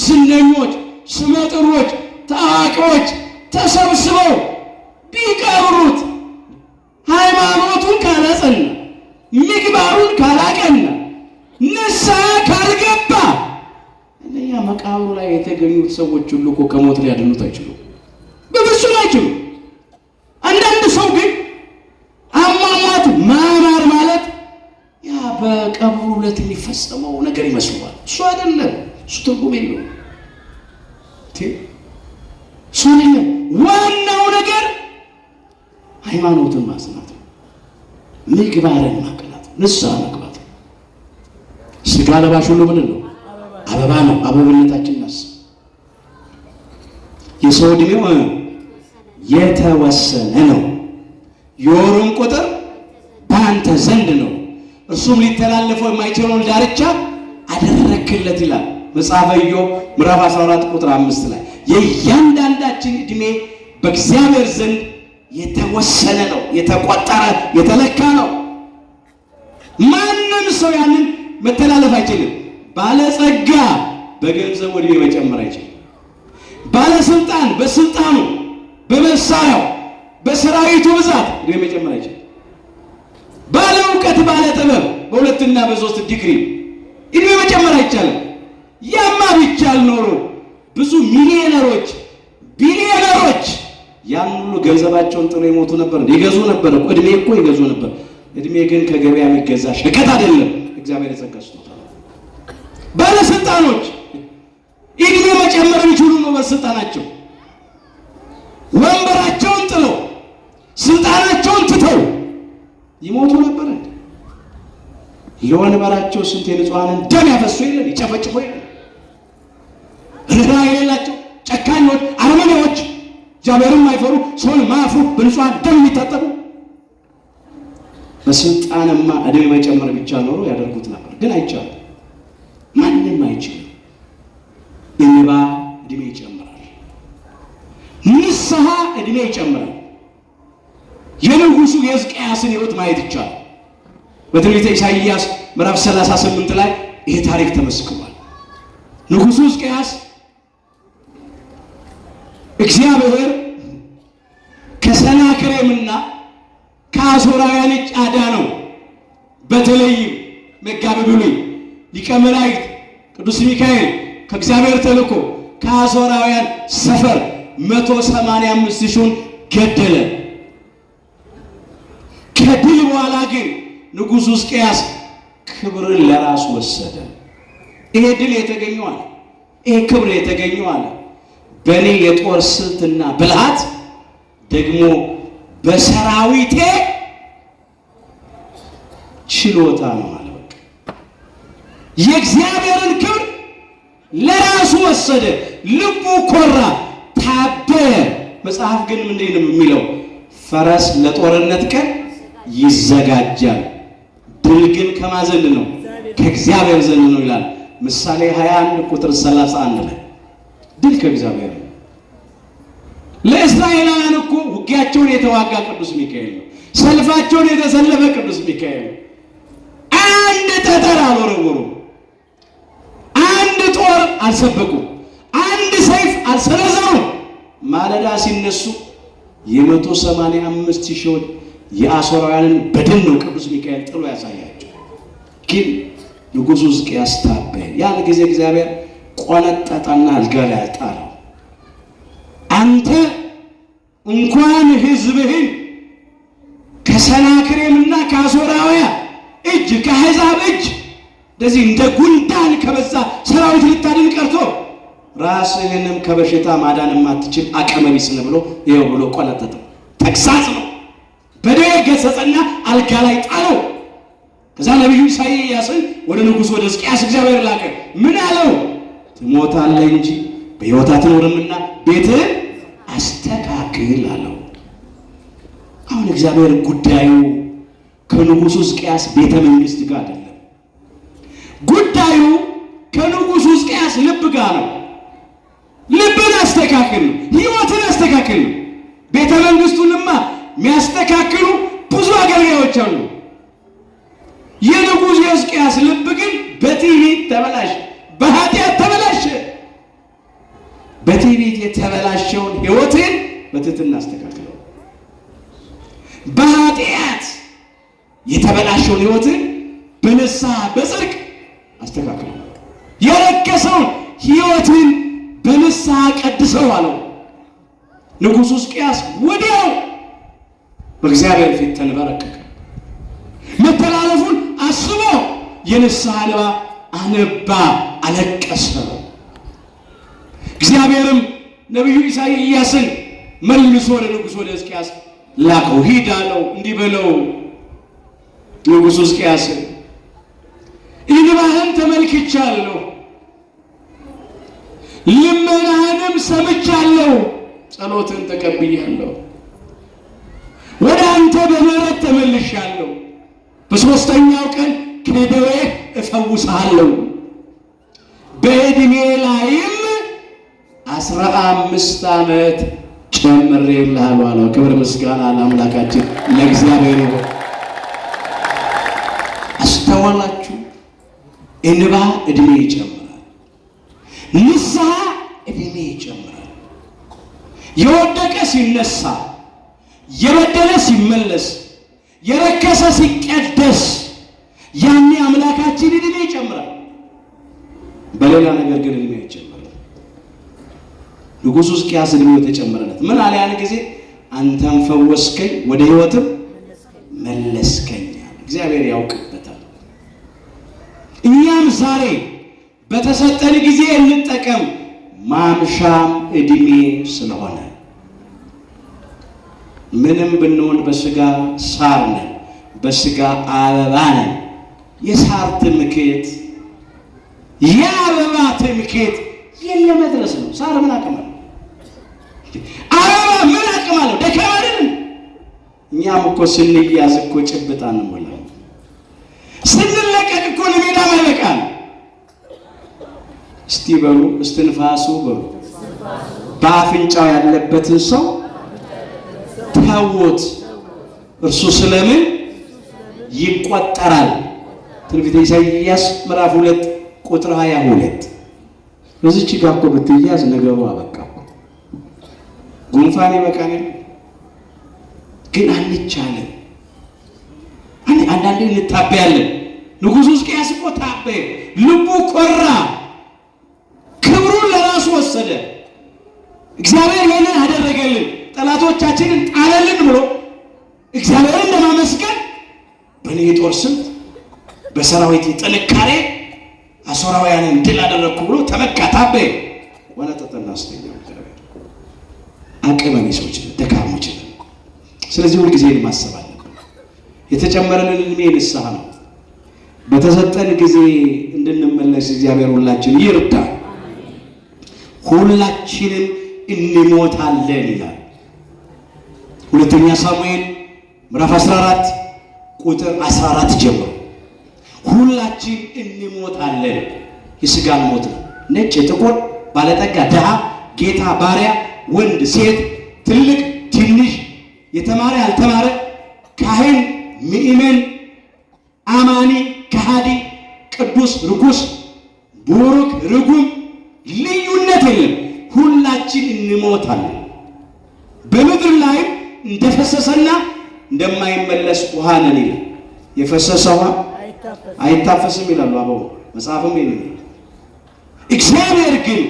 ዝነኞች፣ ስመጥሮች፣ ታዋቂዎች ተሰብስበው ቢቀብሩት ሃይማኖቱን ካላጸና ምግባሩን ካላቀና ንስሐ ካልገባ እነኛ መቃብሩ ላይ የተገኙት ሰዎች ሁሉ እኮ ከሞት ሊያድኑት አይችሉም፣ በፍጹም አይችሉም። አንዳንድ ሰው ግን አሟሟት ማማር ማለት ያ በቀብሩ ዕለት የሚፈጸመው ነገር ይመስለዋል። እሱ አይደለም። እሱ ትርጉም የለውም። እሱ አይደለም። ዋናው ነገር ሃይማኖትን ማጽናት ነው፣ ምግባርን ማቅናት፣ ንስሐ መግባት። ስጋ ለባሽ ሁሉ ምን ነው? አበባ ነው። አበብነታችን ናስ የሰው ዕድሜው የተወሰነ ነው። የወሩም ቁጥር በአንተ ዘንድ ነው፣ እርሱም ሊተላለፈው የማይችለውን ዳርቻ አደረክለት ይላል መጽሐፈ ኢዮብ ምዕራፍ 14 ቁጥር 5 ላይ። የእያንዳንዳችን ዕድሜ በእግዚአብሔር ዘንድ የተወሰነ ነው፣ የተቆጠረ የተለካ ነው። ማንም ሰው ያንን መተላለፍ አይችልም። ባለጸጋ በገንዘቡ ዕድሜ መጨመር አይችልም። ባለስልጣን በስልጣኑ በመሳሪያው በሰራዊቱ ብዛት ዕድሜ መጨመር አይችልም። ባለ እውቀት ባለ ጥበብ በሁለትና በሶስት ዲግሪ ዕድሜ መጨመር አይቻልም። ያማ ቢቻል ኖሮ ብዙ ሚሊዮነሮች ቢሊዮነሮች ያን ሁሉ ገንዘባቸውን ጥሎ ይሞቱ ነበር፣ ይገዙ ነበር። ዕድሜ እኮ ይገዙ ነበር። ዕድሜ ግን ከገበያ የሚገዛ ሸቀጥ አይደለም። እግዚአብሔር የጸጋ ስጦታ። ባለስልጣኖች ዕድሜ መጨመር የሚችሉ ነው። በስልጣናቸው ወንበራቸውን ጥለው ስልጣናቸውን ትተው ይሞቱ ነበር። ለወንበራቸው ስንት የንጹሐንን ደም ያፈሱ የለን፣ ይጨፈጭፉ የለን። ርኅራኄ የሌላቸው ጨካኞች፣ አረመኔዎች፣ እግዚአብሔርን ማይፈሩ ሰውን ማያፍሩ በንጹሐን ደም የሚታጠቡ በስልጣንማ እድሜ መጨመር ብቻ ኖሮ ያደርጉት ነበር፣ ግን አይቻልም። ማንም አይችልም። እንባ እድሜ ይጨምራል፣ ንስሐ እድሜ ይጨምራል። የንጉሱ የሕዝቅያስን ሕይወት ማየት ይቻላል። በትንቢተ ኢሳይያስ ምዕራፍ 38 ላይ ይሄ ታሪክ ተመስክሯል። ንጉሱ ሕዝቅያስ እግዚአብሔር ከሰናክሬምና ከአሦራውያን እጅ አዳነው። በተለይም መጋቤ ብሉይ ሊቀ መላእክት ቅዱስ ሚካኤል ከእግዚአብሔር ተልኮ ከአሦራውያን ሰፈር 185,000 ገደለ። ከድል በኋላ ግን ንጉሡ ሕዝቅያስ ክብርን ለራሱ ወሰደ። ይሄ ድል የተገኘው አለ፣ ይሄ ክብር የተገኘው አለ በእኔ የጦር ስልትና ብልሃት ደግሞ በሰራዊቴ ችሎታ ነው አለ። የእግዚአብሔርን ክብር ለራሱ ወሰደ፣ ልቡ ኮራ፣ ታበየ። መጽሐፍ ግን ምንድን ነው የሚለው? ፈረስ ለጦርነት ቀን ይዘጋጃል፣ ድል ግን ከማን ዘንድ ነው? ከእግዚአብሔር ዘንድ ነው ይላል ምሳሌ 21 ቁጥር 31 ላይ። ድል ከእግዚአብሔር ነው። ለእስራኤላውያን እኮ ውጊያቸውን የተዋጋ ቅዱስ ሚካኤል ነው። ሰልፋቸውን የተሰለፈ ቅዱስ ሚካኤል ነው። አንድ ጠጠር አልወረወሩም፣ አንድ ጦር አልሰበቁም፣ አንድ ሰይፍ አልሰነዘሩም። ማለዳ ሲነሱ 185,000 የአሦራውያንን በድል ነው ቅዱስ ሚካኤል ጥሎ ያሳያቸው። ግን ንጉሡ ሕዝቅያስ ታበየ። ያን ጊዜ እግዚአብሔር ቆነጠጠና አልጋ ላይ ጣለው። አንተ እንኳን ሕዝብህን ከሰናክሬምና ከአሦራውያን እጅ ከአሕዛብ እጅ እንደዚህ እንደ ጉንዳን ከበዛ ሰራዊት ልታድን ቀርቶ ራስህንም ከበሽታ ማዳን የማትችል አቅመ ቢስ ነህ ብሎ ይኸው ብሎ ቆነጠጠው። ተግሳጽ ነው። በደዌ ገሰጸና አልጋ ላይ ጣለው። ከዛ ነቢዩ ኢሳይያስን ወደ ንጉሡ ወደ ሕዝቅያስ እግዚአብሔር ላከ። ምን አለው? ትሞታለህ እንጂ በሕይወት አትኖርምና ቤትህን አስተካክል አለው። አሁን እግዚአብሔር ጉዳዩ ከንጉሡ ሕዝቅያስ ቤተ መንግስት ጋር አይደለም። ጉዳዩ ከንጉሡ ሕዝቅያስ ልብ ጋር ነው። ልብን አስተካክል ነው፣ ሕይወትን አስተካክል ነው። ቤተ መንግስቱንማ የሚያስተካክሉ ብዙ አገልጋዮች አሉ። የንጉሡ የሕዝቅያስ ልብ ግን በትዕቢት ተበላሸ፣ በኃጢአት ተበላሸ። በትዕቢት የተበላሸውን ሕይወትን በትሕትና አስተካክለው፣ በኃጢአት የተበላሸውን ሕይወትን በንስሐ በጽድቅ አስተካክለው፣ የረከሰውን ሕይወትን በንስሐ ቀድሰው አለው። ንጉሡ ሕዝቅያስ ወዲያው በእግዚአብሔር ፊት ተንበረከከ። መተላለፉን አስቦ የንስሐ እንባ አነባ፣ አለቀሰ። እግዚአብሔርም ነቢዩ ኢሳይያስን መልሶ ወደ ንጉሡ ወደ ሕዝቅያስ ላከው። ሂድ አለው፣ እንዲህ በለው ንጉሡ ሕዝቅያስን እንባህን ተመልክቻለሁ፣ ልመናህንም ሰምቻለሁ፣ ጸሎትን ተቀብያለሁ። ወደ አንተ በምሕረት ተመልሻለሁ። በሦስተኛው ቀን ከደዌህ እፈውስሃለሁ፣ በዕድሜ ላይም 15 ዓመት ጨምሬልሃለሁ አለው። ክብር ምስጋና ለአምላካችን ለእግዚአብሔር ይሁን። አስተዋላችሁ? እንባ ዕድሜ ይጨምራል፣ ንስሐ ዕድሜ ይጨምራል። የወደቀ ሲነሳ፣ የበደለ ሲመለስ፣ የረከሰ ሲቀደስ፣ ያኔ አምላካችን ዕድሜ ይጨምራል። በሌላ ነገር ግን ዕድሜ አይጨምርም። ንጉሡ ሕዝቅያስ ዕድሜው የተጨመረለት ምን አለ? ያን ጊዜ አንተም ፈወስከኝ፣ ወደ ሕይወትም መለስከኝ። እግዚአብሔር ያውቅበታል። እኛም ዛሬ በተሰጠን ጊዜ እንጠቀም። ማምሻም ዕድሜ ስለሆነ ምንም ብንሆን በሥጋ ሳር ነን፣ በሥጋ አበባ ነን። የሳር ትምክህት የአበባ ትምክህት የለ መድረስ ነው። ሳር ምን አቅም አለው? አበባ ምን አቅም አለው? ደካማ አይደለም። እኛም እኮ ስንያዝ እኮ ጭብጣ እንሞላ ስንለቀቅ እኮ ለሜዳ ማይበቃል። እስቲ በሉ እስትንፋሱ በሉ በአፍንጫው ያለበትን ሰው ተውት እርሱ ስለምን ይቆጠራል። ትንቢተ ኢሳይያስ ምዕራፍ 2 ቁጥር 22። በዚህች ጋር እኮ ብትያዝ ነገሩ አበቃ። ጉንፋን ይበቃል ግን አንቻለን። አንዳንዴ እንታበያለን። ንጉሡ ሕዝቅያስ እኮ ታበየ፣ ልቡ ኮራ፣ ክብሩን ለራሱ ወሰደ። እግዚአብሔር ይህንን አደረገልን ጠላቶቻችንን ጣለልን ብሎ እግዚአብሔርን ለማመስገን በእኔ ጦር ስንት በሰራዊት ጥንካሬ አሦራውያንን ድል አደረግኩ ብሎ ተመካ፣ ታበየ። ወነጠጠና አስተኛው። እግዚአብሔር አቅመ ቢሶች ደካሞች ነን። ስለዚህ ሁልጊዜ ማሰብ አለብን። የተጨመረንን ዕድሜ ንስሐ ነው። በተሰጠን ጊዜ እንድንመለስ እግዚአብሔር ሁላችን ይርዳል። ሁላችንም እንሞታለን ይላል ሁለተኛ ሳሙኤል ምዕራፍ 14 ቁጥር 14 ጀምሮ ሁላችን እንሞታለን። የሥጋን ሞት ነው። ነጭ ጥቁር፣ ባለጠጋ ድሃ፣ ጌታ ባሪያ፣ ወንድ ሴት፣ ትልቅ ትንሽ፣ የተማረ ያልተማረ፣ ካህን ምእመን፣ አማኒ ከሃዲ፣ ቅዱስ ርኩስ፣ ቡሩክ ርጉም ልዩነት የለም። ሁላችን እንሞታለን። በምድር ላይ እንደፈሰሰና እንደማይመለስ ውሃ ነን ይላል። የፈሰሰ ውሃ አይታፈስም ይላሉ አበው መጽሐፍም ይላል። እግዚአብሔር ግን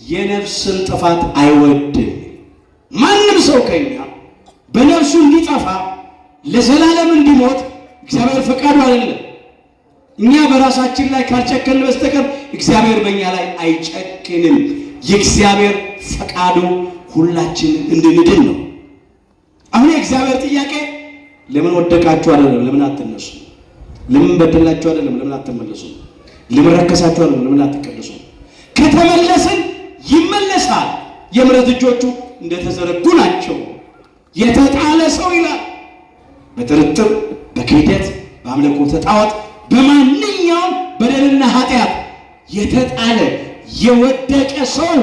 የነፍስን ጥፋት አይወድም። ማንም ሰው ከኛ በነፍሱ እንዲጠፋ ለዘላለም እንዲሞት እግዚአብሔር ፈቃዱ አይደለም። እኛ በራሳችን ላይ ካልጨከንን በስተቀር እግዚአብሔር በእኛ ላይ አይጨክንም። የእግዚአብሔር ፈቃዱ ሁላችንን እንድንድን ነው። አሁን የእግዚአብሔር ጥያቄ ለምን ወደቃችሁ አይደለም፣ ለምን አትነሱ? ለምን በደላችሁ አይደለም፣ ለምን አትመለሱ? ለምን ረከሳችሁ አይደለም፣ ለምን አትቀደሱ? ከተመለስን ይመለሳል። የምሕረት እጆቹ እንደተዘረጉ ናቸው። የተጣለ ሰው ይላል በጥርጥር በክህደት በአምልኮተ ጣዖት በማንኛውም በደልና ኃጢአት የተጣለ የወደቀ ሰው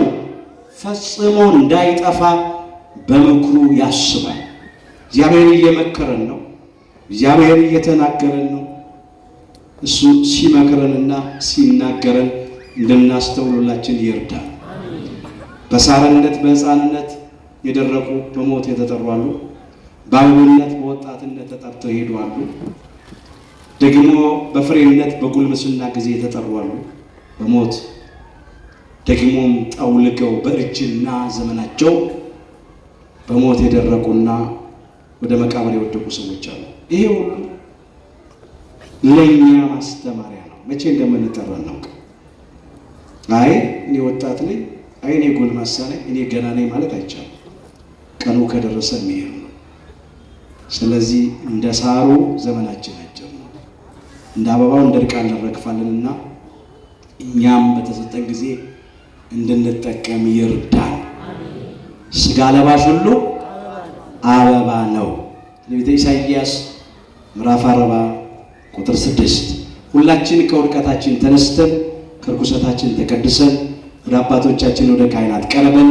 ፈጽሞ እንዳይጠፋ በምክሩ ያስባል። እግዚአብሔር እየመከረን ነው። እግዚአብሔር እየተናገረን ነው። እሱ ሲመክረንና ሲናገረን እንድናስተውሉላችን ይርዳል። በሳርነት በሕፃንነት የደረቁ በሞት የተጠሩ አሉ። በአበብነት በወጣትነት ተጠርተው ይሄዱ አሉ። ደግሞ በፍሬነት በጉልምስና ጊዜ የተጠሩ አሉ በሞት ደግሞም ጠውልገው በእርጅና ዘመናቸው በሞት የደረቁና ወደ መቃብር የወደቁ ሰዎች አሉ። ይሄ ሁሉ ለኛ ማስተማሪያ ነው። መቼ እንደምንጠራ እናውቅ። አይ እኔ ወጣት ነኝ፣ አይ እኔ ጎልማሳ ነኝ፣ እኔ ገና ነኝ ማለት አይቻልም። ቀኑ ከደረሰ የሚሄድ ነው። ስለዚህ እንደ ሳሩ ዘመናችን አጭር ነው፣ እንደ አበባው እንደርቃለን እንረግፋለንና እኛም በተሰጠን ጊዜ እንድንጠቀም ይርዳል። ሥጋ ለባሽ ሁሉ አበባ ነው። ትንቢተ ኢሳይያስ ምዕራፍ 40 ቁጥር 6 ሁላችን ከውድቀታችን ተነስተን ከርኩሰታችን ተቀድሰን ወደ አባቶቻችን ወደ ካህናት ቀርበን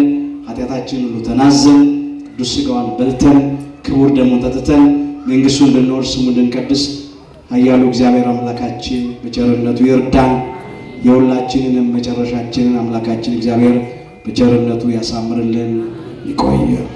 ኃጢአታችን ሁሉ ተናዘን ቅዱስ ሥጋዋን በልተን ክቡር ደሙን ጠጥተን መንግሥቱን እንድንወርስ ስሙን እንድንቀድስ ኃያሉ እግዚአብሔር አምላካችን በቸርነቱ ይርዳን። የሁላችንንም መጨረሻችንን አምላካችን እግዚአብሔር በቸርነቱ ያሳምርልን። ይቆየን።